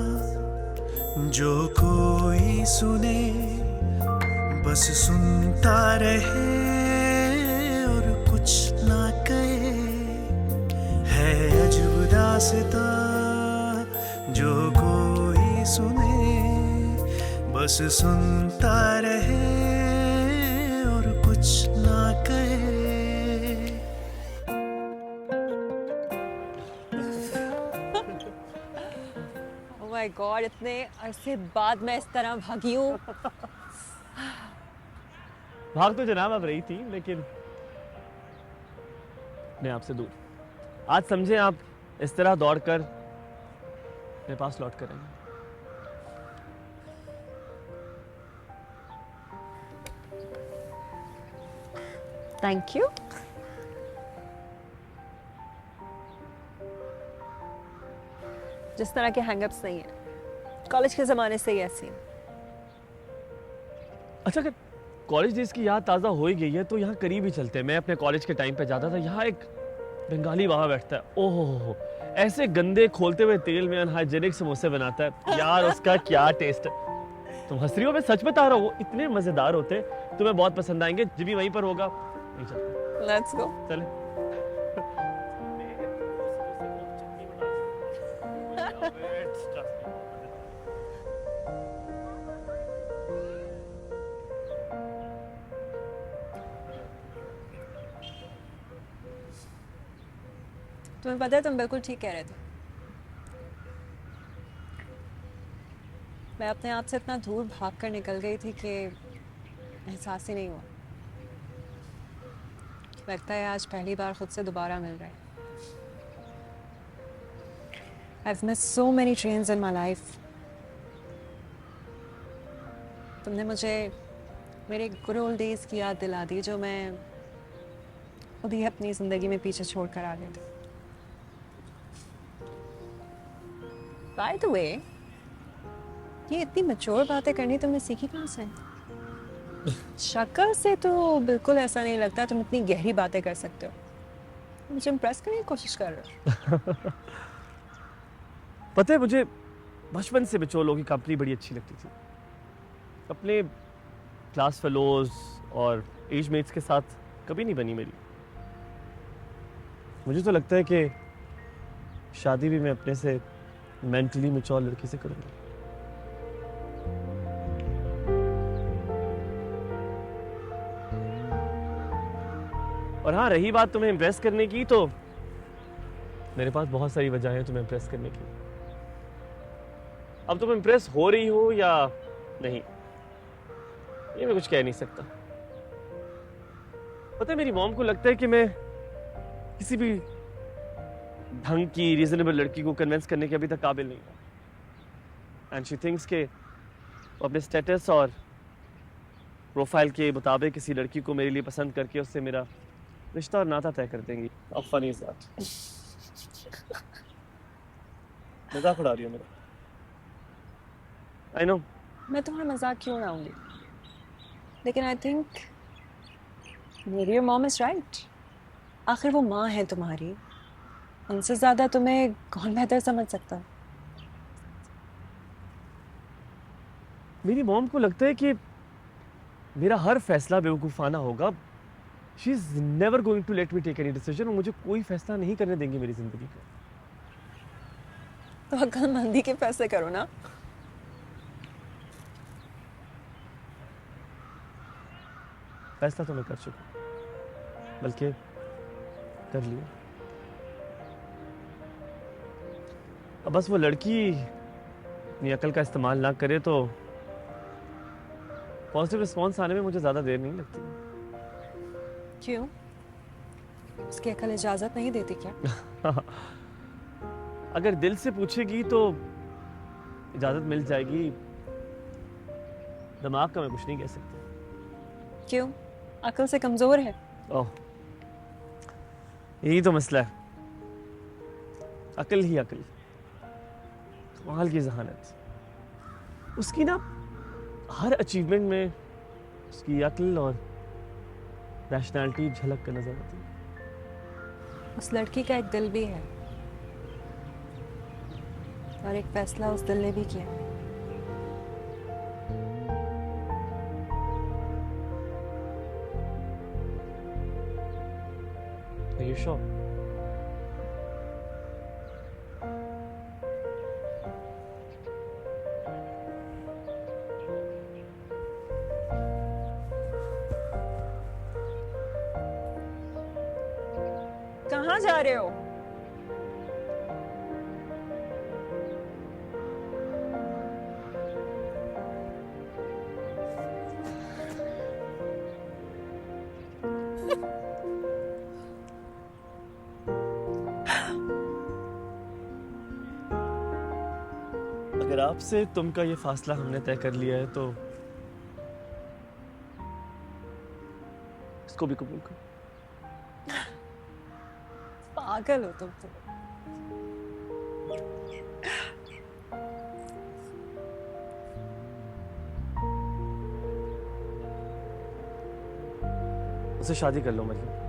जो कोई सुने, बस सुनता रहे और कुछ ना कहे। है अजब दास्तां जो कोई सुने, बस सुनता रहे और कुछ ना कहे।
Oh my God, इतने अरसे बाद मैं इस तरह भागी हूँ।
भाग तो जनाब अब रही थी, लेकिन मैं आपसे दूर। आज समझे आप इस तरह दौड़कर मेरे पास लौट कर आएंगे।
Thank you. जिस तरह के हैंगअप्स नहीं है, कॉलेज के ज़माने से ही ऐसी हैं।
अच्छा, अगर कॉलेज डेज की याद ताज़ा हो ही गई है तो यहाँ करीब ही चलते हैं। मैं अपने कॉलेज के टाइम पे जाता था, यहाँ एक बंगाली वहाँ बैठता है, ओहो हो, ऐसे गंदे खोलते हुए तेल में अनहाइजेनिक समोसे बनाता है यार, उसका क्या टेस्ट है। तुम हंस रही हो, मैं सच बता रहा हूँ, वो इतने मज़ेदार होते हैं, तुम्हें बहुत पसंद आएंगे। जिमी वहीं पर होगा, नहीं चलते,
लेट्स गो।
चले।
तुम्हें पता है तुम बिल्कुल ठीक कह रहे थे। मैं अपने आप से इतना दूर भाग कर निकल गई थी कि एहसास ही नहीं हुआ। लगता है आज पहली बार खुद से दोबारा मिल रहा है। I've missed so many trains in my life. तुमने मुझे मेरे good old days की याद दिला दी जो मैं खुद ही अपनी ज़िंदगी में पीछे छोड़ कर आ गई थी। By the way, ये इतनी मैच्योर बातें करनी तुमने सीखी कहाँ से? शक्ल से तो बिल्कुल ऐसा नहीं लगता तुम इतनी गहरी बातें कर सकते हो। मुझे इम्प्रेस करने की कोशिश कर रहे हो।
पता है मुझे बचपन से मैच्योर लोगों की कंपनी बड़ी अच्छी लगती थी। अपने क्लास फेलोज और एज मेट्स के साथ कभी नहीं बनी मेरी। मुझे तो लगता है कि शादी भी मैं अपने से मेंटली मैच्योर लड़की से करूंगा। और हाँ, रही बात तुम्हें इम्प्रेस करने की, तो मेरे पास बहुत सारी वजह है तुम्हें इम्प्रेस करने की। अब तुम इम्प्रेस हो रही हो या नहीं, ये मैं कुछ कह नहीं सकता। पता है मेरी मॉम को लगता है कि मैं किसी भी ढंग की रीजनेबल लड़की को कन्विंस करने के अभी तक काबिल नहीं हूं। एंड शी थिंक्स के वो अपने स्टेटस और प्रोफाइल के मुताबिक किसी लड़की को मेरे लिए पसंद करके उससे मेरा रिश्ता और नाता तय कर देंगी। How funny is that? मजाक उड़ा रही हो मेरा। I know.
मैं तुम्हारा मजाक क्यों उड़ाऊंगी? लेकिन आई थिंक मेरी योर मॉम इज राइट। आखिर वो माँ है तुम्हारी, उनसे ज्यादा तुम्हें कौन बेहतर समझ सकता है?
मेरी मॉम को लगता है कि मेरा हर फैसला बेवकूफ़ाना होगा। She is never going to let me take any decision. मुझे कोई फैसला नहीं करने देंगी मेरी जिंदगी का।
तो अक्लमंदी के फैसले करो ना।
फैसला तो मैं कर चुका, बल्कि कर लिया। अब बस वो लड़की अपनी अकल का इस्तेमाल ना करे तो पॉजिटिव रिस्पॉन्स आने में मुझे ज़्यादा देर नहीं लगती।
क्यों? उसकी अकल इजाजत नहीं देती क्या?
अगर दिल से पूछेगी तो इजाजत मिल जाएगी, दिमाग का मैं कुछ नहीं कह सकता।
क्यों? अकल से कमजोर है?
ओह, यही तो मसला है। अकल ही अकल, कमाल की जहानत। उसकी ना हर अचीवमेंट में उसकी अकल और रैशनैलिटी झलक कर नजर आती है।
उस लड़की का एक दिल भी है और एक फैसला उस दिल ने भी किया।
Are you sure?
कहाँ जा रहे हो?
अगर आपसे तुम का ये फासला हमने तय कर लिया है तो इसको भी कबूल करो।
पागल हो तुम तो।
उससे शादी कर लो मतलब।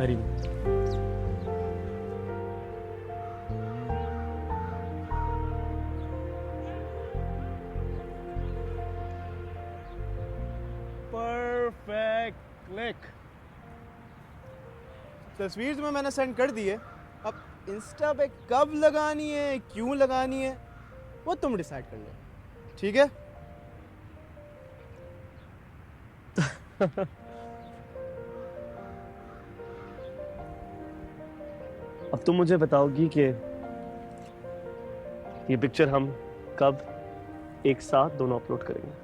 हरी
परफेक्ट क्लिक। तस्वीर तुम्हें मैंने सेंड कर दी है, अब इंस्टा पे कब लगानी है, क्यों लगानी है, वो तुम डिसाइड कर लो, ठीक है?
अब तुम मुझे बताओगी कि ये पिक्चर हम कब एक साथ दोनों अपलोड करेंगे।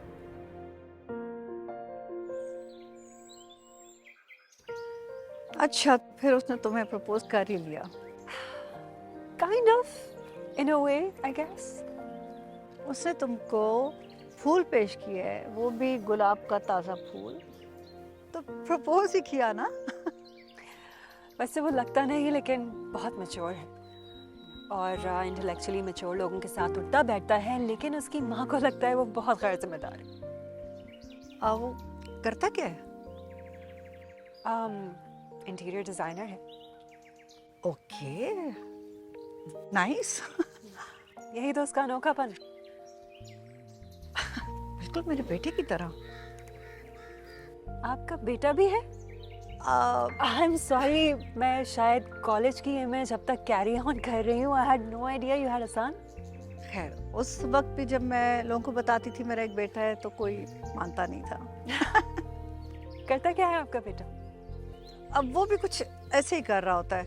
अच्छा, फिर उसने तुम्हें प्रपोज कर ही लिया?
Kind of, in a way I guess.
उसने तुमको फूल पेश किए है, वो भी गुलाब का ताज़ा फूल, तो प्रपोज ही किया ना?
वैसे वो लगता नहीं लेकिन बहुत मैच्योर है और इंटेलेक्चुअली मैच्योर लोगों के साथ उठता बैठता है, लेकिन उसकी माँ को लगता है वो बहुत गैर जिम्मेदार है।
वो करता क्या है?
इंटीरियर डिजाइनर है।
Okay, nice.
यही तो उसका अनोखापन है।
बिल्कुल मेरे बेटे की तरह।
आपका बेटा भी है? आई एम सॉरी, मैं शायद कॉलेज की इमेज अब तक कैरी ऑन कर रही हूँ। I had no idea you had a son.
खैर, उस वक्त भी जब मैं लोगों को बताती थी मेरा एक बेटा है तो कोई मानता नहीं था।
करता क्या है आपका बेटा?
अब वो भी कुछ ऐसे ही कर रहा होता है।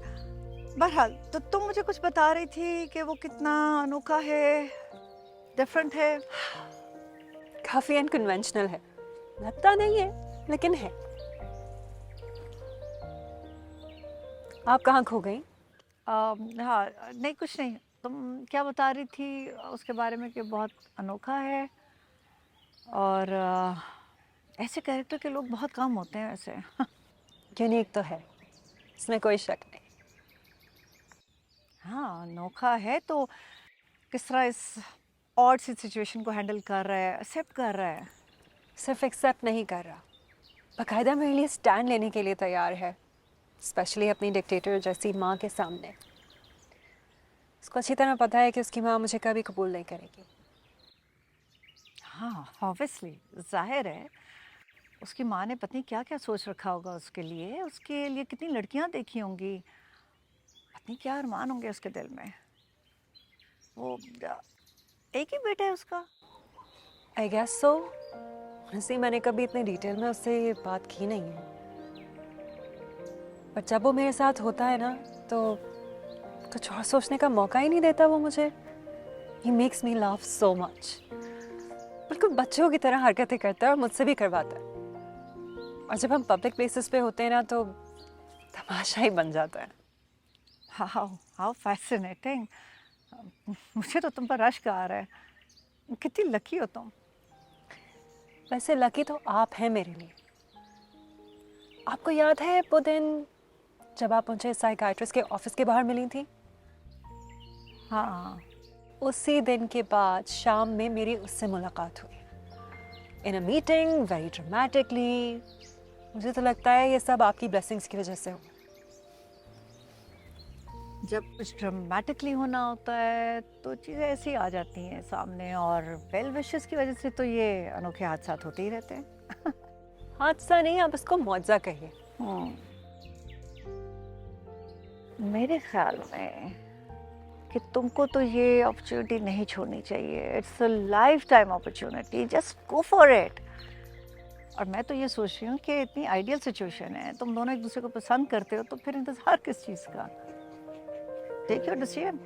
बहरहाल, तो तुम मुझे कुछ बता रही थी कि वो कितना अनोखा है, डिफरेंट है।
काफी अनकन्वेंशनल है, लगता नहीं है लेकिन है। आप कहाँ खो गई?
हाँ, नहीं कुछ नहीं। तुम क्या बता रही थी उसके बारे में कि बहुत अनोखा है और ऐसे कैरेक्टर के लोग बहुत कम होते हैं वैसे।
यूनिक तो है, इसमें कोई शक नहीं।
हाँ, अनोखा है तो किस तरह इस ऑड सी सिचुएशन को हैंडल कर रहा है, एक्सेप्ट कर रहा है?
सिर्फ एक्सेप्ट नहीं कर रहा, बाकायदा मेरे लिए स्टैंड लेने के लिए तैयार है, स्पेशली अपनी डिक्टेटर जैसी माँ के सामने। उसको अच्छी तरह पता है कि उसकी माँ मुझे कभी कबूल नहीं करेगी।
हाँ, ऑब्वियसली, जाहिर है। उसकी माँ ने पत्नी क्या क्या सोच रखा होगा उसके लिए कितनी लड़कियां देखी होंगी, पत्नी क्या अरमान होंगे उसके दिल में। वो एक ही बेटा है उसका?
I guess so. वैसे मैंने कभी इतने डिटेल में उससे ये बात की नहीं है, पर जब वो मेरे साथ होता है ना तो कुछ और सोचने का मौका ही नहीं देता वो मुझे। He makes me laugh so much। बिल्कुल बच्चों की तरह हरकतें करता है और मुझसे भी करवाता है। और जब हम पब्लिक प्लेसेस पे होते हैं ना तो तमाशा ही बन जाता है।
How fascinating. मुझे तो तुम पर रश्क आ रहा है। कितनी लकी हो तुम।
वैसे लकी तो आप हैं मेरे लिए। आपको याद है वो दिन जब आप मुझे साइकाइट्रिस्ट के ऑफिस के बाहर मिली थी?
हाँ,
उसी दिन के बाद शाम में मेरी उससे मुलाकात हुई इन अ मीटिंग, वेरी ड्रामेटिकली। मुझे तो लगता है ये सब आपकी ब्लेसिंग्स की वजह से हुआ।
जब कुछ ड्रामेटिकली होना होता है तो चीज़ें ऐसी आ जाती हैं सामने, और वेल विशेस की वजह से तो ये अनोखे हादसात होते ही रहते हैं।
हादसा नहीं, आप इसको मुआवजा कहिए।
मेरे ख्याल में कि तुमको तो ये अपॉर्चुनिटी नहीं छोड़नी चाहिए। It's a life time opportunity, just go for it. और मैं तो ये सोच रही हूँ कि इतनी आइडियल सिचुएशन है, तुम दोनों एक दूसरे को पसंद करते हो, तो फिर इंतज़ार किस चीज़ का? Take your decision.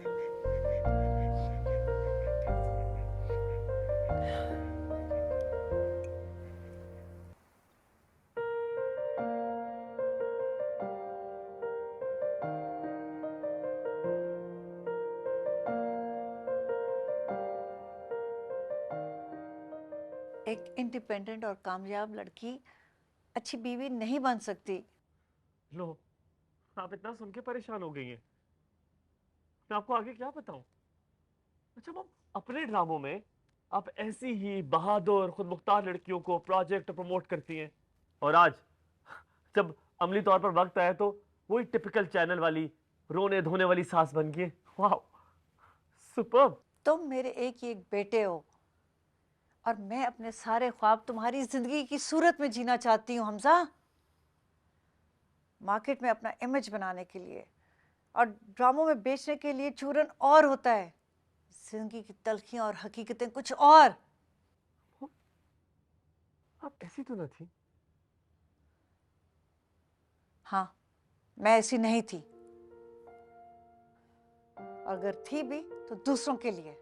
एक इंडिपेंडेंट और कामयाब लड़की अच्छी बीवी नहीं बन सकती।
लो, आप इतना सुन के परेशान हो गई हैं। मैं आपको आगे क्या बताऊं? अच्छा मम, अपने ड्रामों में आप ऐसी ही बहादुर खुद मुख्तार लड़कियों को प्रोजेक्ट प्रमोट करती हैं, और आज जब अमली तौर पर वक्त आया तो वही टिपिकल चैनल वाली रोने धोने वाली सास बन गई। वाह, सुपर्ब।
तुम मेरे एक ही एक बेटे हो और मैं अपने सारे ख्वाब तुम्हारी जिंदगी की सूरत में जीना चाहती हूँ हमजा। मार्केट में अपना इमेज बनाने के लिए और ड्रामों में बेचने के लिए चूरन और होता है, जिंदगी की तलखियां और हकीकतें कुछ और।
आप ऐसी तो न थी।
हाँ, मैं ऐसी नहीं थी, और अगर थी भी तो दूसरों के लिए।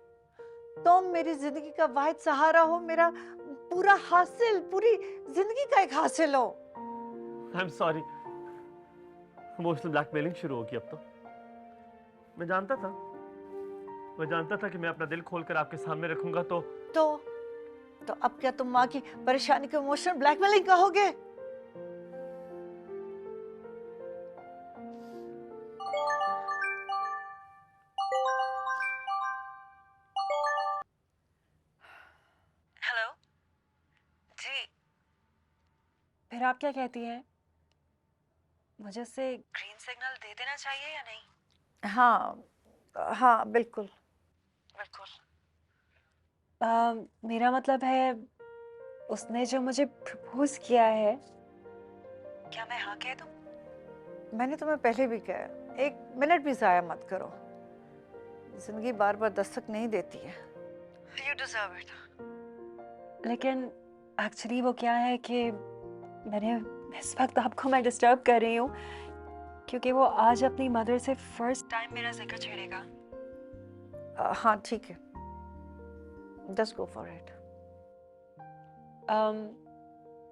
तुम मेरी जिंदगी का वाहिद सहारा हो, मेरा पूरा हासिल, पूरी जिंदगी का एक हासिल हो।
I am sorry, emotional blackmailing शुरू होगी अब तो। मैं जानता था कि मैं अपना दिल खोलकर आपके सामने रखूंगा तो
अब क्या तुम माँ की परेशानी को इमोशनल ब्लैकमेलिंग कहोगे?
हेलो जी।
फिर आप क्या कहती हैं? मुझे से ग्रीन सिग्नल दे देना चाहिए या नहीं?
हाँ बिल्कुल।
मेरा मतलब है, उसने जो मुझे प्रपोज किया है, क्या मैं हाँ कह दूं?
मैंने तुम्हें पहले भी कहा, एक मिनट भी जाया मत करो। जिंदगी बार बार दस्तक नहीं देती है। You deserve it.
लेकिन एक्चुअली वो क्या है कि इस वक्त आपको मैं डिस्टर्ब कर रही हूँ क्योंकि वो आज अपनी मदर से फर्स्ट टाइम मेरा जिक्र छेड़ेगा।
हाँ ठीक है, just go for it.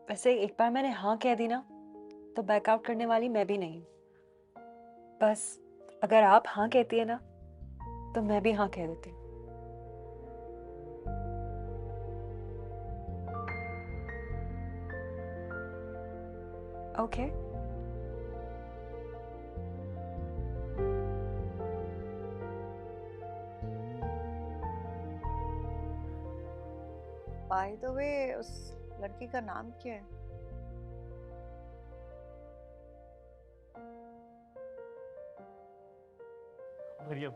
वैसे एक बार मैंने हाँ कह दी ना तो बैकआउट करने वाली मैं भी नहीं। बस अगर आप हाँ कहती है ना तो मैं भी हाँ कह देती हूँ। ओके?
बाय द वे, उस लड़की का नाम क्या है?
मरियम।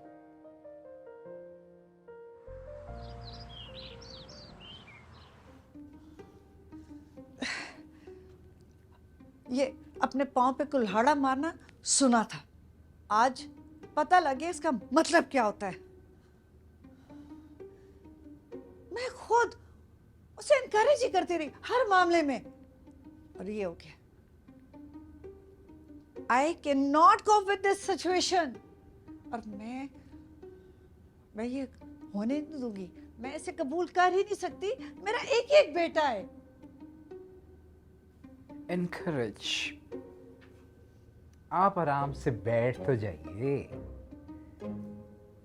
ये अपने पाँव पे कुल्हाड़ा मारना सुना था, आज पता लगे इसका मतलब क्या होता है। मैं खुद उसे एनकरेज ही करती रही हर मामले में, और ये हो गया। I can not cope with this situation, और मैं ये होने नहीं दूंगी। मैं इसे कबूल कर ही नहीं सकती। मेरा एक एक बेटा है।
एनकरेज? आप आराम से बैठ तो जाइए।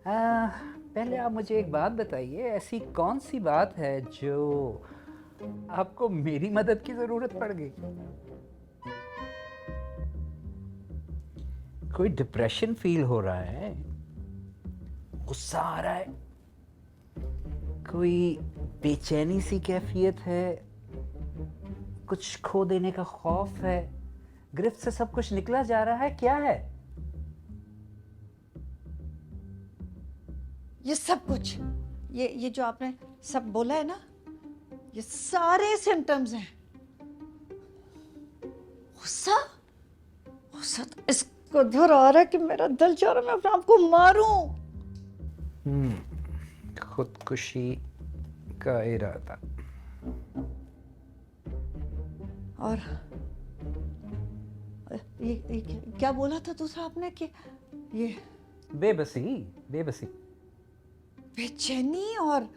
पहले आप मुझे एक बात बताइए, ऐसी कौन सी बात है जो आपको मेरी मदद की जरूरत पड़ गई? कोई डिप्रेशन फील हो रहा है? गुस्सा आ रहा है? कोई बेचैनी सी कैफियत है? कुछ खो देने का खौफ है? गिरफ्त से सब कुछ निकला जा रहा है? क्या है
ये सब कुछ? ये जो आपने सब बोला है ना, ये सारे सिम्टम्स हैं। गुस्सा तो इसको धुर आ रहा है कि मेरा दिल चाह रहा है मैं अपने आप को मारूं।
खुदकुशी का इरादा।
और ये क्या बोला था दूसरा आपने कि ये
बेबसी
बेचैनी, और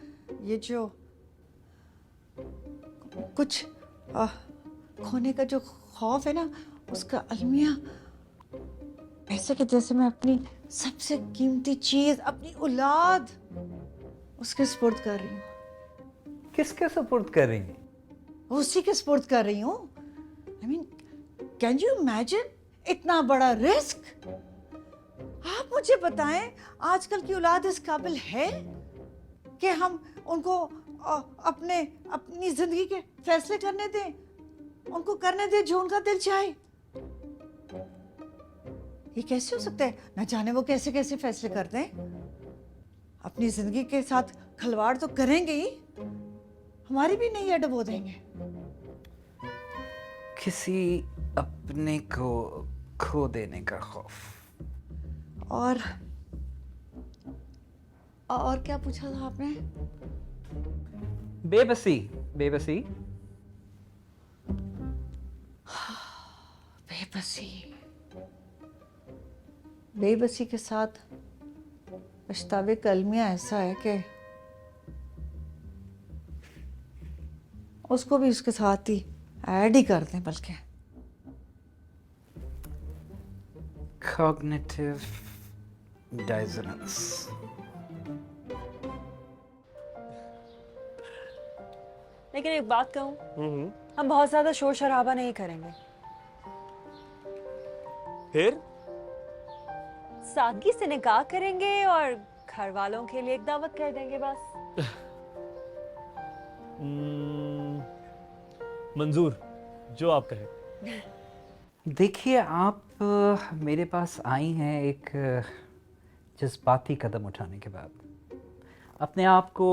ये जो कुछ खोने का जो खौफ है ना, उसका अलमिया ऐसे कि जैसे मैं अपनी सबसे कीमती चीज, अपनी औलाद, उसके सुपुर्द कर रही हूँ।
किसके सुपुर्द कर रही हैं?
उसी के सुपुर्द कर रही हूँ। I mean, can you imagine इतना बड़ा रिस्क? आप मुझे बताएं, आजकल की औलाद इस काबिल है? कि हम उनको अपनी ज़िंदगी के फैसले करने दें, उनको करने दें जो उनका दिल चाहे। ये कैसे हो सकता है? न जाने वो कैसे कैसे फैसले करते हैं। अपनी ज़िंदगी के साथ खिलवाड़ तो करेंगे ही, हमारी भी नहीं डुबो देंगे।
किसी अपने को खो देने का खौफ।
और क्या पूछा था आपने?
बेबसी। बेबसी
बेबसी के साथ पछतावे का अलमिया ऐसा है कि उसको भी उसके साथ ही ऐड ही कर दें। बल्कि
कॉग्निटिव डिसोनेंस।
लेकिन एक बात कहूँ, हम बहुत ज्यादा शोर शराबा नहीं करेंगे।
फिर
सादगी से निकाह करेंगे और घर वालों के लिए एक दावत कर देंगे बस।
मंजूर, जो आप कहें।
देखिए, आप मेरे पास आई हैं एक जज्बाती कदम उठाने के बाद, अपने आप को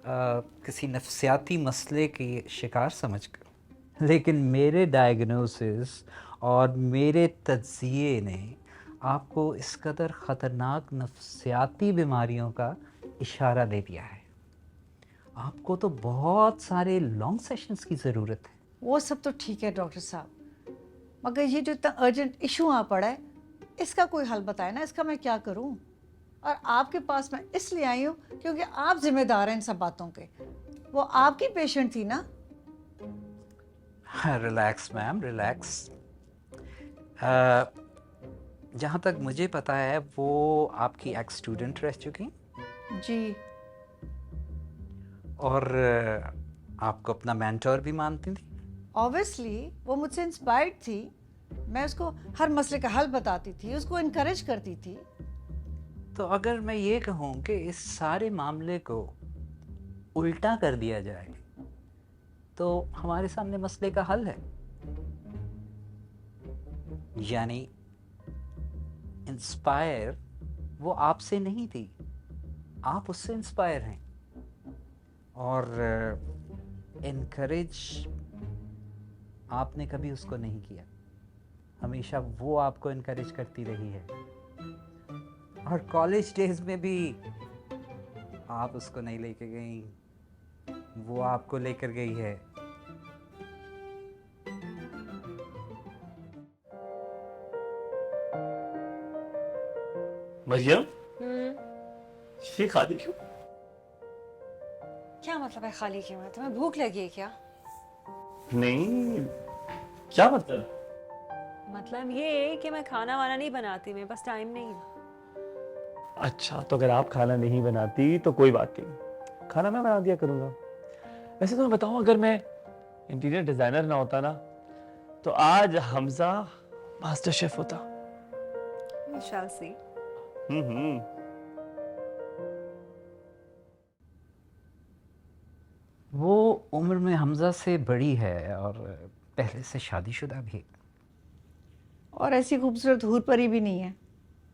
किसी नफ्सियाती मसले के शिकार समझकर। लेकिन मेरे डायग्नोसिस और मेरे तज्ज़िये ने आपको इस कदर ख़तरनाक नफ्सियाती बीमारियों का इशारा दे दिया है। आपको तो बहुत सारे लॉन्ग सेशंस की ज़रूरत है।
वो सब तो ठीक है डॉक्टर साहब, मगर ये जो इतना अर्जेंट इशू आ पड़ा है, इसका कोई हल बताए ना। इसका मैं क्या करूं? और आपके पास मैं इसलिए आई हूँ क्योंकि आप जिम्मेदार हैं इन सब बातों के। वो आपकी पेशेंट थी ना।
Relax ma'am, relax. जहाँ तक मुझे पता है वो आपकी एक्स स्टूडेंट रह चुकी
जी,
और आपको अपना मेंटोर भी मानती थी।
ऑब्वियसली वो मुझसे इंस्पायर्ड थी। मैं उसको हर मसले का हल बताती थी, उसको इनकरेज करती थी।
तो अगर मैं ये कहूँ कि इस सारे मामले को उल्टा कर दिया जाए तो हमारे सामने मसले का हल है। यानी इंस्पायर वो आपसे नहीं थी, आप उससे इंस्पायर हैं। और इनकरेज आपने कभी उसको नहीं किया, हमेशा वो आपको इनकरेज करती रही है। और कॉलेज डेज में भी आप उसको नहीं लेके गई, वो आपको लेकर गई है।
मरियम, ये खाली क्यों?
क्या मतलब है खाली क्यों है? तुम्हें भूख लगी है क्या?
नहीं, क्या मतलब?
मतलब ये कि मैं खाना वाना नहीं बनाती, मेरे पास टाइम नहीं।
अच्छा, तो अगर आप खाना नहीं बनाती तो कोई बात नहीं, खाना मैं बना दिया करूँगा। वैसे तो मैं बताऊँ, अगर मैं इंटीरियर डिज़ाइनर ना होता ना तो आज हमजा मास्टर शेफ होता।
We shall see.
वो उम्र में हमजा से बड़ी है और पहले से शादीशुदा भी।
और ऐसी खूबसूरत हूर परी भी नहीं है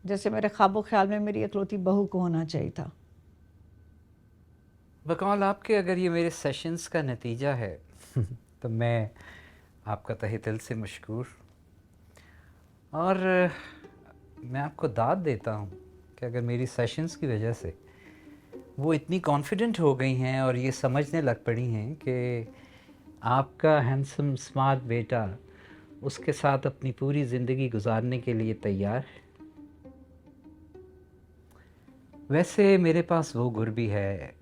जैसे मेरे ख्वाबो ख्याल में मेरी इकलौती बहू को होना चाहिए था।
बकौल आपके, अगर ये मेरे सेशंस का नतीजा है तो मैं आपका तहे दिल से मशकूर। और मैं आपको दाद देता हूँ कि अगर मेरी सेशंस की वजह से वो इतनी कॉन्फिडेंट हो गई हैं और ये समझने लग पड़ी हैं कि आपका हैंडसम स्मार्ट बेटा उसके साथ अपनी पूरी ज़िंदगी गुजारने के लिए तैयार है। वैसे मेरे पास वो गुर भी है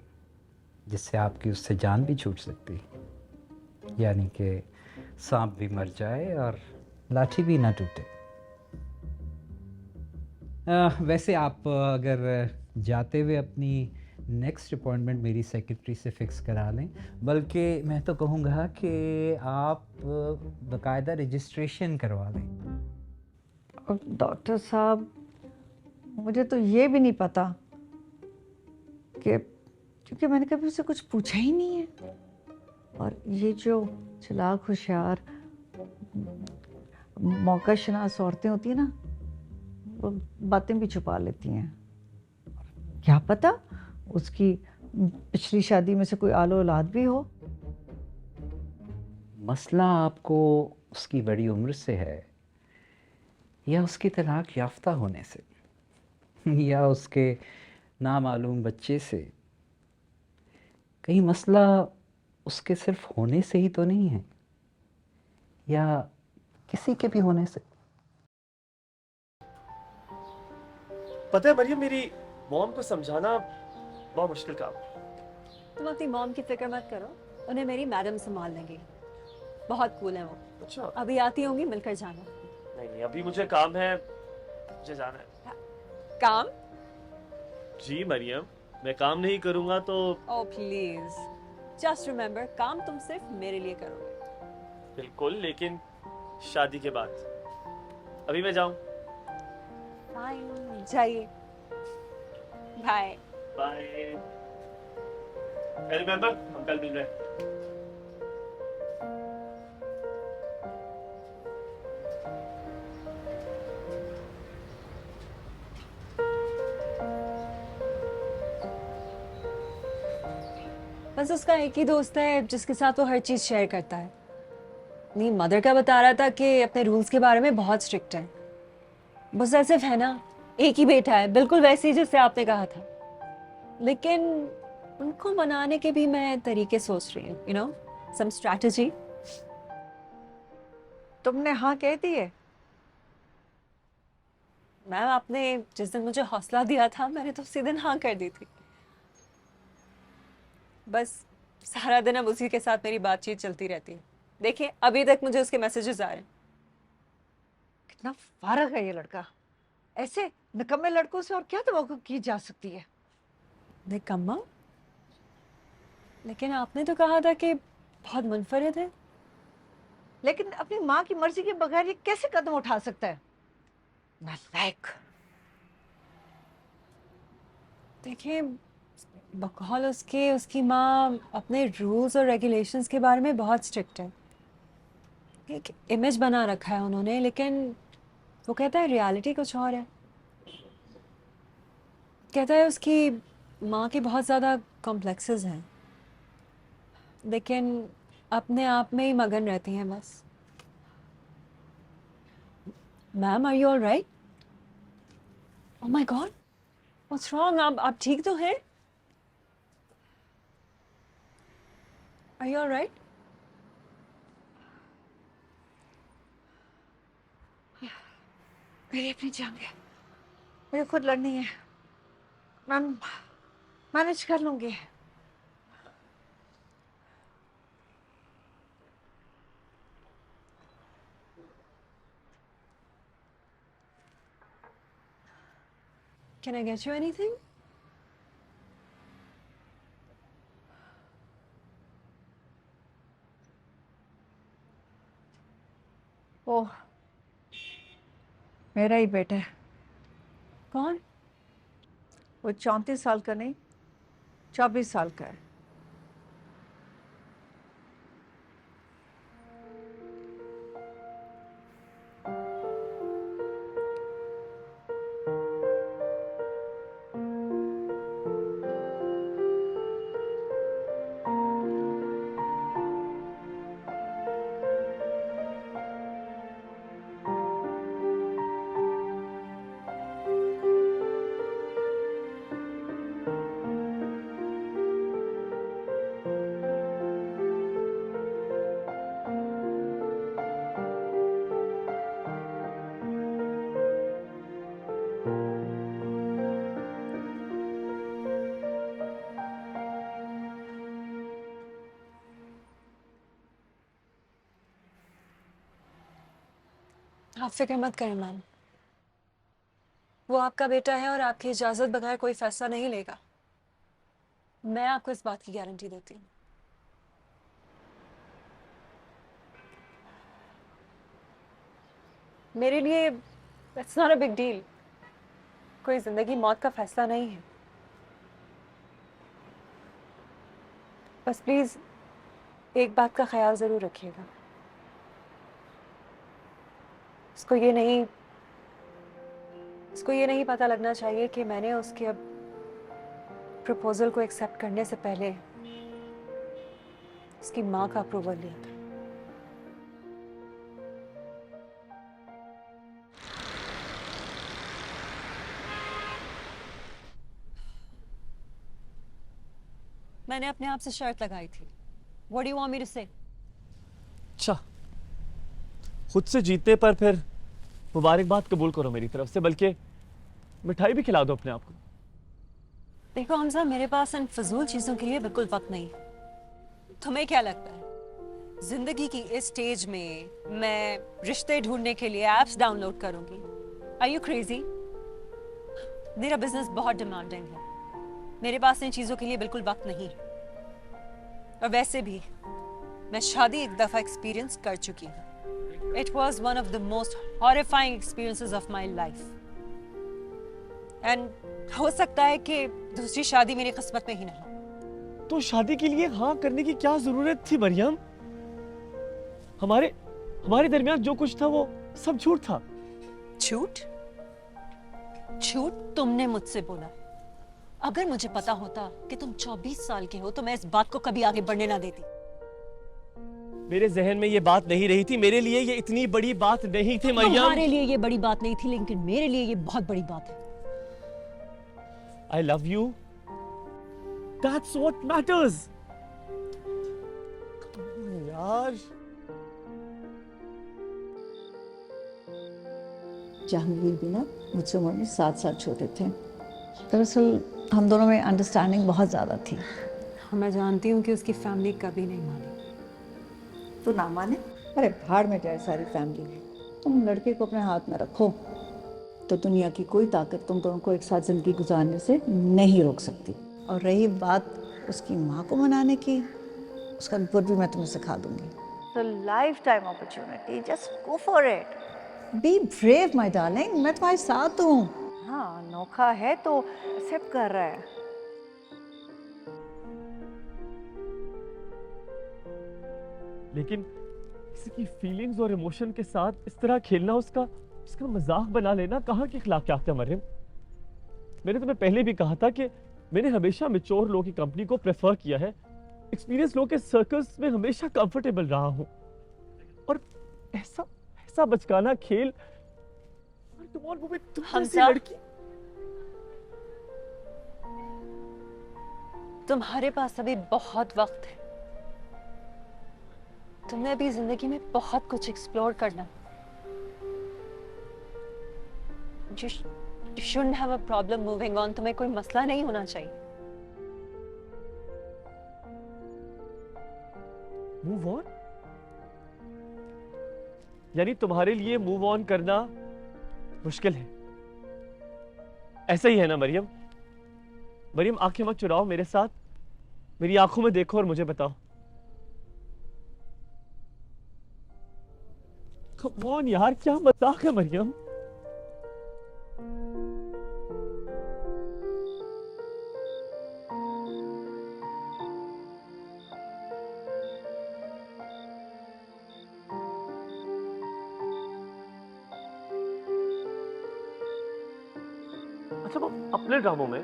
जिससे आपकी उससे जान भी छूट सकती है, यानी कि सांप भी मर जाए और लाठी भी ना टूटे। वैसे आप अगर जाते हुए अपनी नेक्स्ट अपॉइंटमेंट मेरी सेक्रेटरी से फिक्स करा लें, बल्कि मैं तो कहूँगा कि आप बाकायदा रजिस्ट्रेशन करवा लें।
और डॉक्टर साहब, मुझे तो ये भी नहीं पता कि क्योंकि मैंने कभी उससे कुछ पूछा ही नहीं है। और ये जो चालाक होशियार मौकाशनास औरतें होती हैं ना, वो बातें भी छुपा लेती हैं। क्या पता उसकी पिछली शादी में से कोई आलो औलाद भी हो।
मसला आपको उसकी बड़ी उम्र से है या उसकी तलाक याफ्ता होने से या उसके नामालूम बच्चे से? कहीं मसला उसके सिर्फ होने से ही तो नहीं है, या किसी के भी होने से?
पता है मरियम, मेरी मॉम को समझाना बहुत मुश्किल काम है।
तुम अपनी मॉम की फिक्र मत करो, उन्हें मेरी मैडम संभाल लेंगी। बहुत कूल है वो।
अच्छा।
अभी आती होंगी, मिलकर जाना।
नहीं नहीं, अभी मुझे काम है, मुझे जाना है।
काम?
जी मरियम, मैं काम नहीं करूंगा तो।
ओह प्लीज, जस्ट रिमेम्बर, काम तुम सिर्फ मेरे लिए करोगे।
बिल्कुल, लेकिन शादी के बाद। अभी मैं जाऊं?
फाइन, जाइए। Bye
bye. रिमेम्बर, हम कल मिल रहे हैं।
बस उसका एक ही दोस्त है जिसके साथ वो हर चीज शेयर करता है। नहीं, मदर का बता रहा था कि अपने रूल्स के बारे में बहुत स्ट्रिक्ट है। पोसेसिव है ना, एक ही बेटा है, बिल्कुल वैसे ही जैसे आपने कहा था। लेकिन उनको मनाने के भी मैं तरीके सोच रही हूँ, यू नो, सम स्ट्रैटेजी।
तुमने हाँ कह दी है?
मैम, आपने जिस दिन मुझे हौसला दिया था, मैंने तो उसी दिन हाँ कर दी थी। बस सारा दिन अब उसी के साथ मेरी बातचीत चलती रहती है। देखिए, अभी तक मुझे उसके मैसेजेस आ रहे हैं।
कितना फारग है ये लड़का। ऐसे निकम्मे लड़कों से और क्या तवक्को की जा सकती है?
निकम्मा? लेकिन आपने तो कहा था कि बहुत मुनफरिद है।
लेकिन अपनी माँ की मर्जी के बगैर ये कैसे कदम उठा सकता है? नालायक।
देखिए, बकौल उसकी माँ अपने रूल्स और रेगुलेशंस के बारे में बहुत स्ट्रिक्ट है। एक इमेज बना रखा है उन्होंने, लेकिन वो कहता है रियलिटी कुछ और है। कहता है उसकी माँ की बहुत ज़्यादा कॉम्प्लेक्सेस हैं, लेकिन अपने आप में ही मगन रहती हैं बस। Ma'am, are you all right? Oh my God, what's wrong? आप ठीक तो हैं? Are you all right?
मेरी अपनी जंग है, मुझे खुद लड़नी है। मैं मैनेज कर लूंगी।
Can I get you anything?
ओह, मेरा ही बेटा है।
कौन?
वो 34 साल का नहीं, 24 साल का है।
आप फिक्र मत करें मैम, वो आपका बेटा है और आपकी इजाज़त बगैर कोई फैसला नहीं लेगा। मैं आपको इस बात की गारंटी देती हूँ। मेरे लिए it's not a big deal, कोई ज़िंदगी मौत का फैसला नहीं है। बस प्लीज़ एक बात का ख्याल ज़रूर रखिएगा, इसको ये नहीं पता लगना चाहिए कि मैंने उसके अब प्रपोजल को एक्सेप्ट करने से पहले उसकी माँ का अप्रूवल लिया था। मैंने अपने आप से शर्त लगाई थी। What do you want me to say?
अच्छा, खुद से जीतने पर फिर मुबारकबाद कबूल करो मेरी तरफ से, बल्कि मिठाई भी खिला दो अपने आप को।
देखो हमजा, मेरे पास इन फजूल चीजों के लिए बिल्कुल वक्त नहीं। तुम्हें क्या लगता है जिंदगी की इस स्टेज में मैं रिश्ते ढूंढने के लिए ऐप्स डाउनलोड करूंगी? Are you crazy? मेरा बिजनेस बहुत डिमांडिंग है, मेरे पास इन चीजों के लिए बिल्कुल वक्त नहीं। और वैसे भी मैं शादी एक दफा एक्सपीरियंस कर चुकी हूँ। It was one of the most horrifying experiences of my life. And हो सकता है कि दूसरी शादी मेरी किस्मत में ही ना हो।
तो शादी के लिए हाँ करने की क्या जरूरत थी मरियम? हमारे दरमियान जो कुछ था वो सब झूठ था।
झूठ? झूठ तुमने मुझसे बोला। अगर मुझे पता होता कि तुम 24 साल के हो तो मैं इस बात को कभी आगे बढ़ने ना देती।
मेरे जहन में ये बात नहीं रही थी, मेरे लिए ये इतनी बड़ी बात नहीं थी मरियम।
तुम्हारे लिए ये बड़ी बात नहीं थी, लेकिन मेरे लिए ये बहुत बड़ी बात है।
I love you. That's what matters. यार।
जहांगीर भी ना मुझसे उम्र में 7 साल छोटे थे। दरअसल हम दोनों में अंडरस्टैंडिंग बहुत ज़्यादा थी।
मैं जानती हूँ कि उसकी फैमिली कभी नहीं मानी।
तो ना माने? अरे भाड़ में जाए सारी फैमिली। तुम लड़के को अपने हाथ में रखो तो दुनिया की कोई ताकत तुम दोनों को एक साथ जिंदगी गुजारने से नहीं रोक सकती। और रही बात उसकी माँ को मनाने की, उसका रिपोर्ट भी मैं तुम्हें सिखा दूंगी। तो life time opportunity, just go for it. Be brave my darling, मैं तुम्हारे साथ हूँ। हाँ, अनोखा है तो एक्सेप्ट कर रहा है।
लेकिन किसी की फीलिंग्स और इमोशन के साथ इस तरह खेलना, उसका मजाक बना लेना कहाँ की अखलाकियात है मरियम? मैंने तुम्हें पहले भी कहा था कि मैंने हमेशा मैच्योर लोगों की कंपनी को प्रेफर किया है, एक्सपीरियंस लोगों के सर्कल्स में हमेशा कंफर्टेबल रहा हूँ। और ऐसा बचकाना खेल, लड़की।
तुम्हारे पास अभी बहुत वक्त है, तुम्हें अभी जिंदगी में बहुत कुछ एक्सप्लोर करना। You shouldn't have a problem moving on. तुम्हें कोई मसला नहीं होना चाहिए।
Move on? यानी तुम्हारे लिए मूव ऑन करना मुश्किल है, ऐसा ही है ना मरियम? मरियम, आंखें मत चुराओ मेरे साथ, मेरी आंखों में देखो और मुझे बताओ। Come on यार, क्या मजाक है मरियम? अच्छा, वो अपने ड्रामों में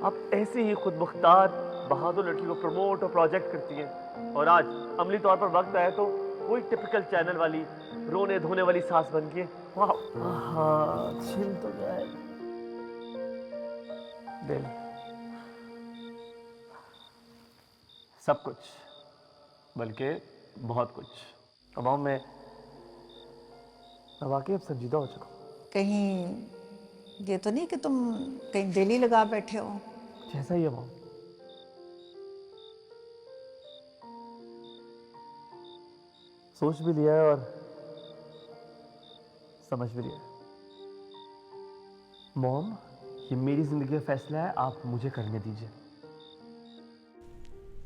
आप ऐसे ही खुद मुख्तार बहादुर लड़की को प्रमोट और प्रोजेक्ट करती हैं, और आज अमली तौर पर वक्त आया तो वही टिपिकल चैनल वाली रोने धोने वाली सास बन गई। वाह, छिल तो जाए दिल, सब कुछ, बल्कि बहुत कुछ। अब मैं वाकई अब संजीदा हो चुका हूँ।
कहीं ये तो नहीं कि तुम कहीं दिल्ली लगा बैठे हो?
जैसा ही है मॉम। सोच भी लिया है और समझ भी लिया है। मॉम, ये मेरी जिंदगी का फैसला है, आप मुझे करने दीजिए।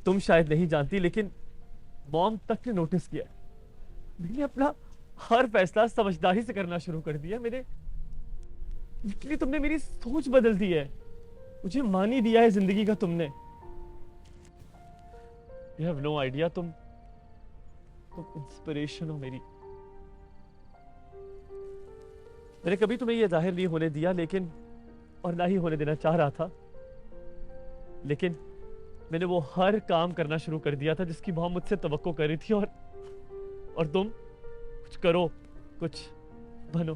तुम शायद नहीं जानती, लेकिन मॉम तक ने नोटिस किया। मैंने अपना हर फैसला समझदारी से करना शुरू कर दिया। तुमने मेरी सोच बदल दी है, मुझे मान ही दिया है जिंदगी का तुमने। You have no idea, तुम इंस्पिरेशन हो मेरी। मैंने कभी तुम्हें ये जाहिर नहीं होने दिया, लेकिन और ना ही होने देना चाह रहा था, लेकिन मैंने वो हर काम करना शुरू कर दिया था जिसकी मां मुझसे तवक्को कर रही थी, और तुम कुछ करो, कुछ बनो।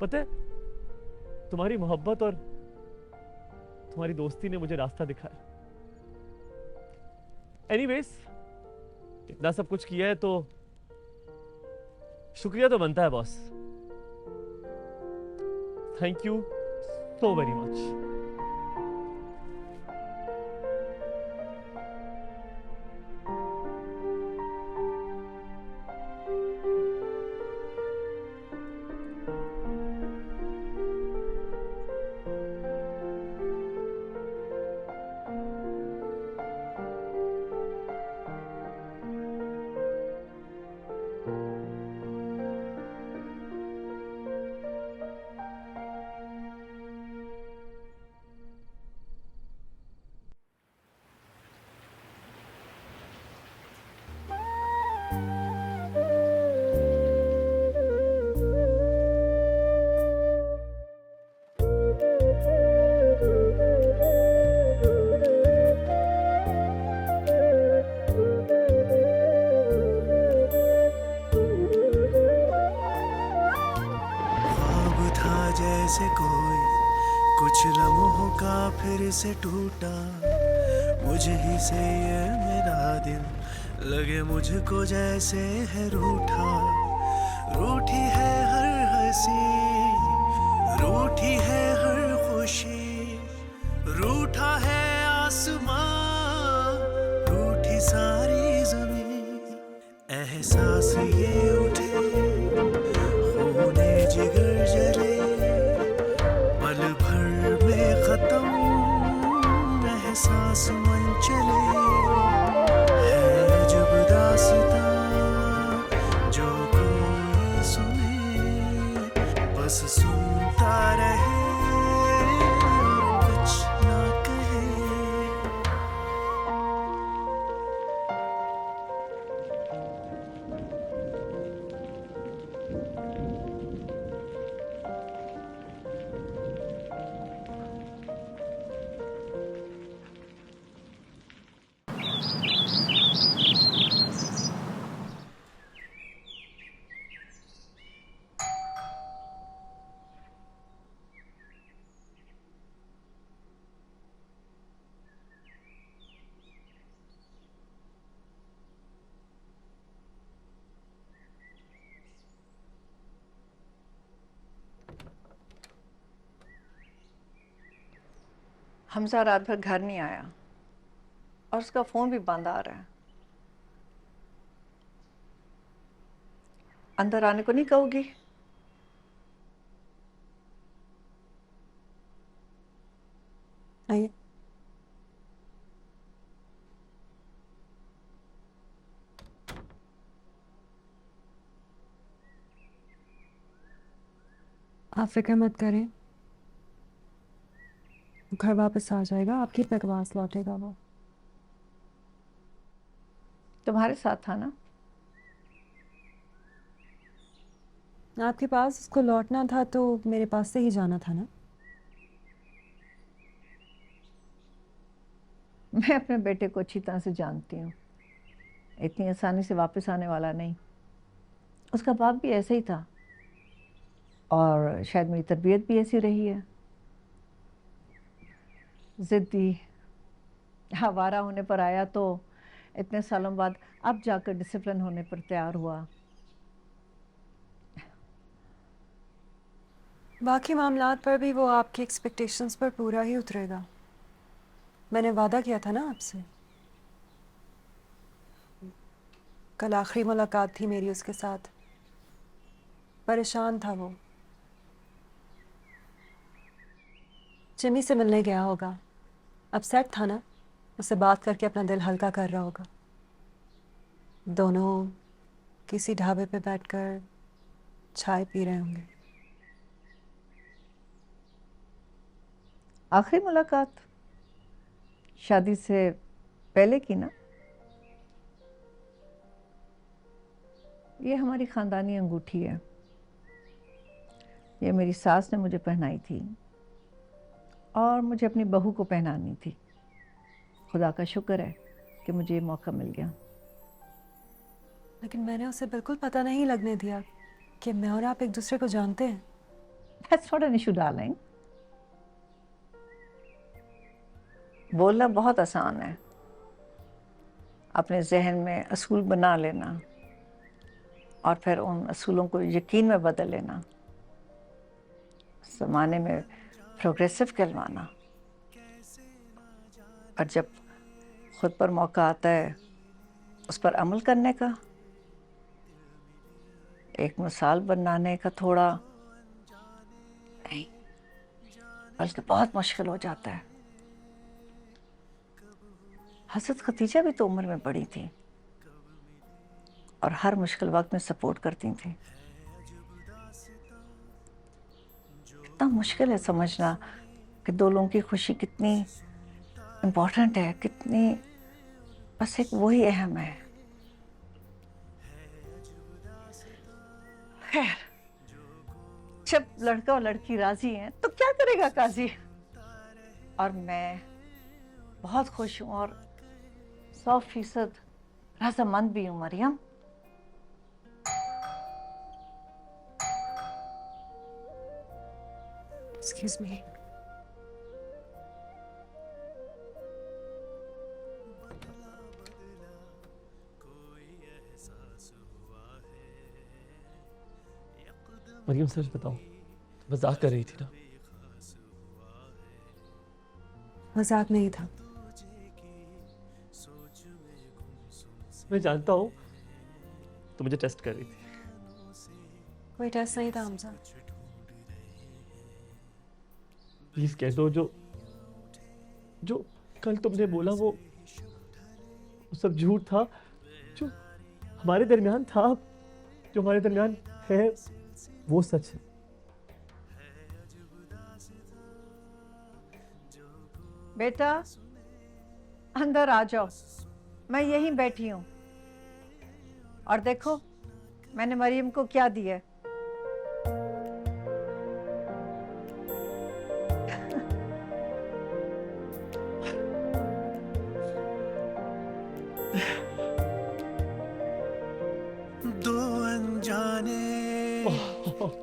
पता है, तुम्हारी मोहब्बत और तुम्हारी दोस्ती ने मुझे रास्ता दिखाया। एनीवेज, इतना सब कुछ किया है तो शुक्रिया तो बनता है boss. Thank you so very much.
जैसे कोई कुछ लम्हों का फिर से टूटा, मुझे ही से ये मेरा दिल लगे मुझको जैसे है रूठा। रूठी है हर हंसी, रूठी है हर खुशी, रूठा है आसमां, रूठी सारी जमीन। एहसास ये उठे खूने जिगर जले, पल भर में खत्म एहसास मन चले। है जब दास्तां जो कोई सुने, बस सुनता रहे कुछ ना कहे।
हमजा रात भर घर नहीं आया और उसका फोन भी बंद आ रहा है। अंदर आने को नहीं कहोगी?
आइए। आप फिक्र मत करें, घर वापस आ जाएगा, आपकी बकवास लौटेगा वो।
तुम्हारे साथ था ना?
आपके पास उसको लौटना था तो मेरे पास से ही जाना था ना।
मैं अपने बेटे को अच्छी तरह से जानती हूँ, इतनी आसानी से वापस आने वाला नहीं। उसका बाप भी ऐसा ही था और शायद मेरी तरबियत भी ऐसी रही है, ज़िद्दी, आवारा होने पर आया तो इतने सालों बाद अब जाकर डिसिप्लिन होने पर तैयार हुआ।
बाकी मामलात पर भी वो आपकी एक्सपेक्टेशंस पर पूरा ही उतरेगा। मैंने वादा किया था ना आपसे। कल आखिरी मुलाकात थी मेरी उसके साथ। परेशान था वो, जिमी से मिलने गया होगा, अपसेट था ना, उससे बात करके अपना दिल हल्का कर रहा होगा। दोनों किसी ढाबे पे बैठकर चाय पी रहे होंगे।
आखिरी मुलाकात शादी से पहले की ना। ये हमारी ख़ानदानी अंगूठी है। ये मेरी सास ने मुझे पहनाई थी और मुझे अपनी बहू को पहनानी थी। खुदा का शुक्र है कि मुझे ये मौका मिल गया।
लेकिन मैंने उसे बिल्कुल पता नहीं लगने दिया कि मैं और आप एक दूसरे को जानते हैं।
That's not an issue, darling. बोलना बहुत आसान है, अपने जहन में असूल बना लेना और फिर उन असूलों को यकीन में बदल लेना, ज़माने में प्रोग्रेसिव कहलवाना। और जब खुद पर मौका आता है उस पर अमल करने का, एक मिसाल बनाने का थोड़ा नहीं, बल्कि बहुत मुश्किल हो जाता है। हज़रत खदीजा भी तो उम्र में बड़ी थी और हर मुश्किल वक्त में सपोर्ट करती थी। कितना मुश्किल है समझना कि दो लोगों की खुशी कितनी इम्पोर्टेंट है, कितनी बस एक वही अहम है। खैर, जब लड़का और लड़की राजी हैं तो क्या करेगा काजी। और मैं बहुत खुश हूँ और 100% रजामंद भी हूँ मरियम।
Excuse me.
मरियम सच बताओ, मजाक कर रही थी ना?
मजाक नहीं था।
मैं जानता हूँ तो मुझे टेस्ट कर रही थी।
कोई टेस्ट नहीं था हमजा।
प्लीज कह दो, जो कल तुमने बोला वो सब झूठ था। जो हमारे दरमियान था, जो हमारे दरमियान है, वो सच है।
बेटा अंदर आ जाओ, मैं यहीं बैठी हूँ। और देखो मैंने मरियम को क्या दिया है।
दो अनजाने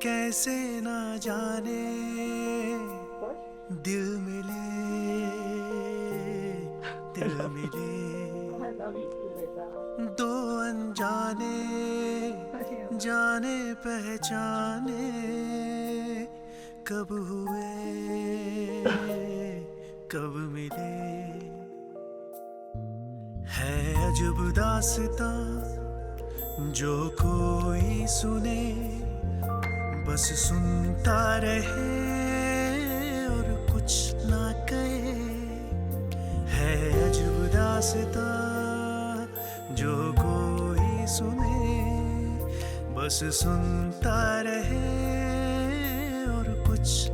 कैसे ना जाने दिल मिले दो अनजाने जाने पहचाने कब हुए कब मिले। है अजब दास्तां जो कोई सुने, बस सुनता रहे और कुछ ना कहे। है अजब दास्तां जो कोई सुने, बस सुनता रहे और कुछ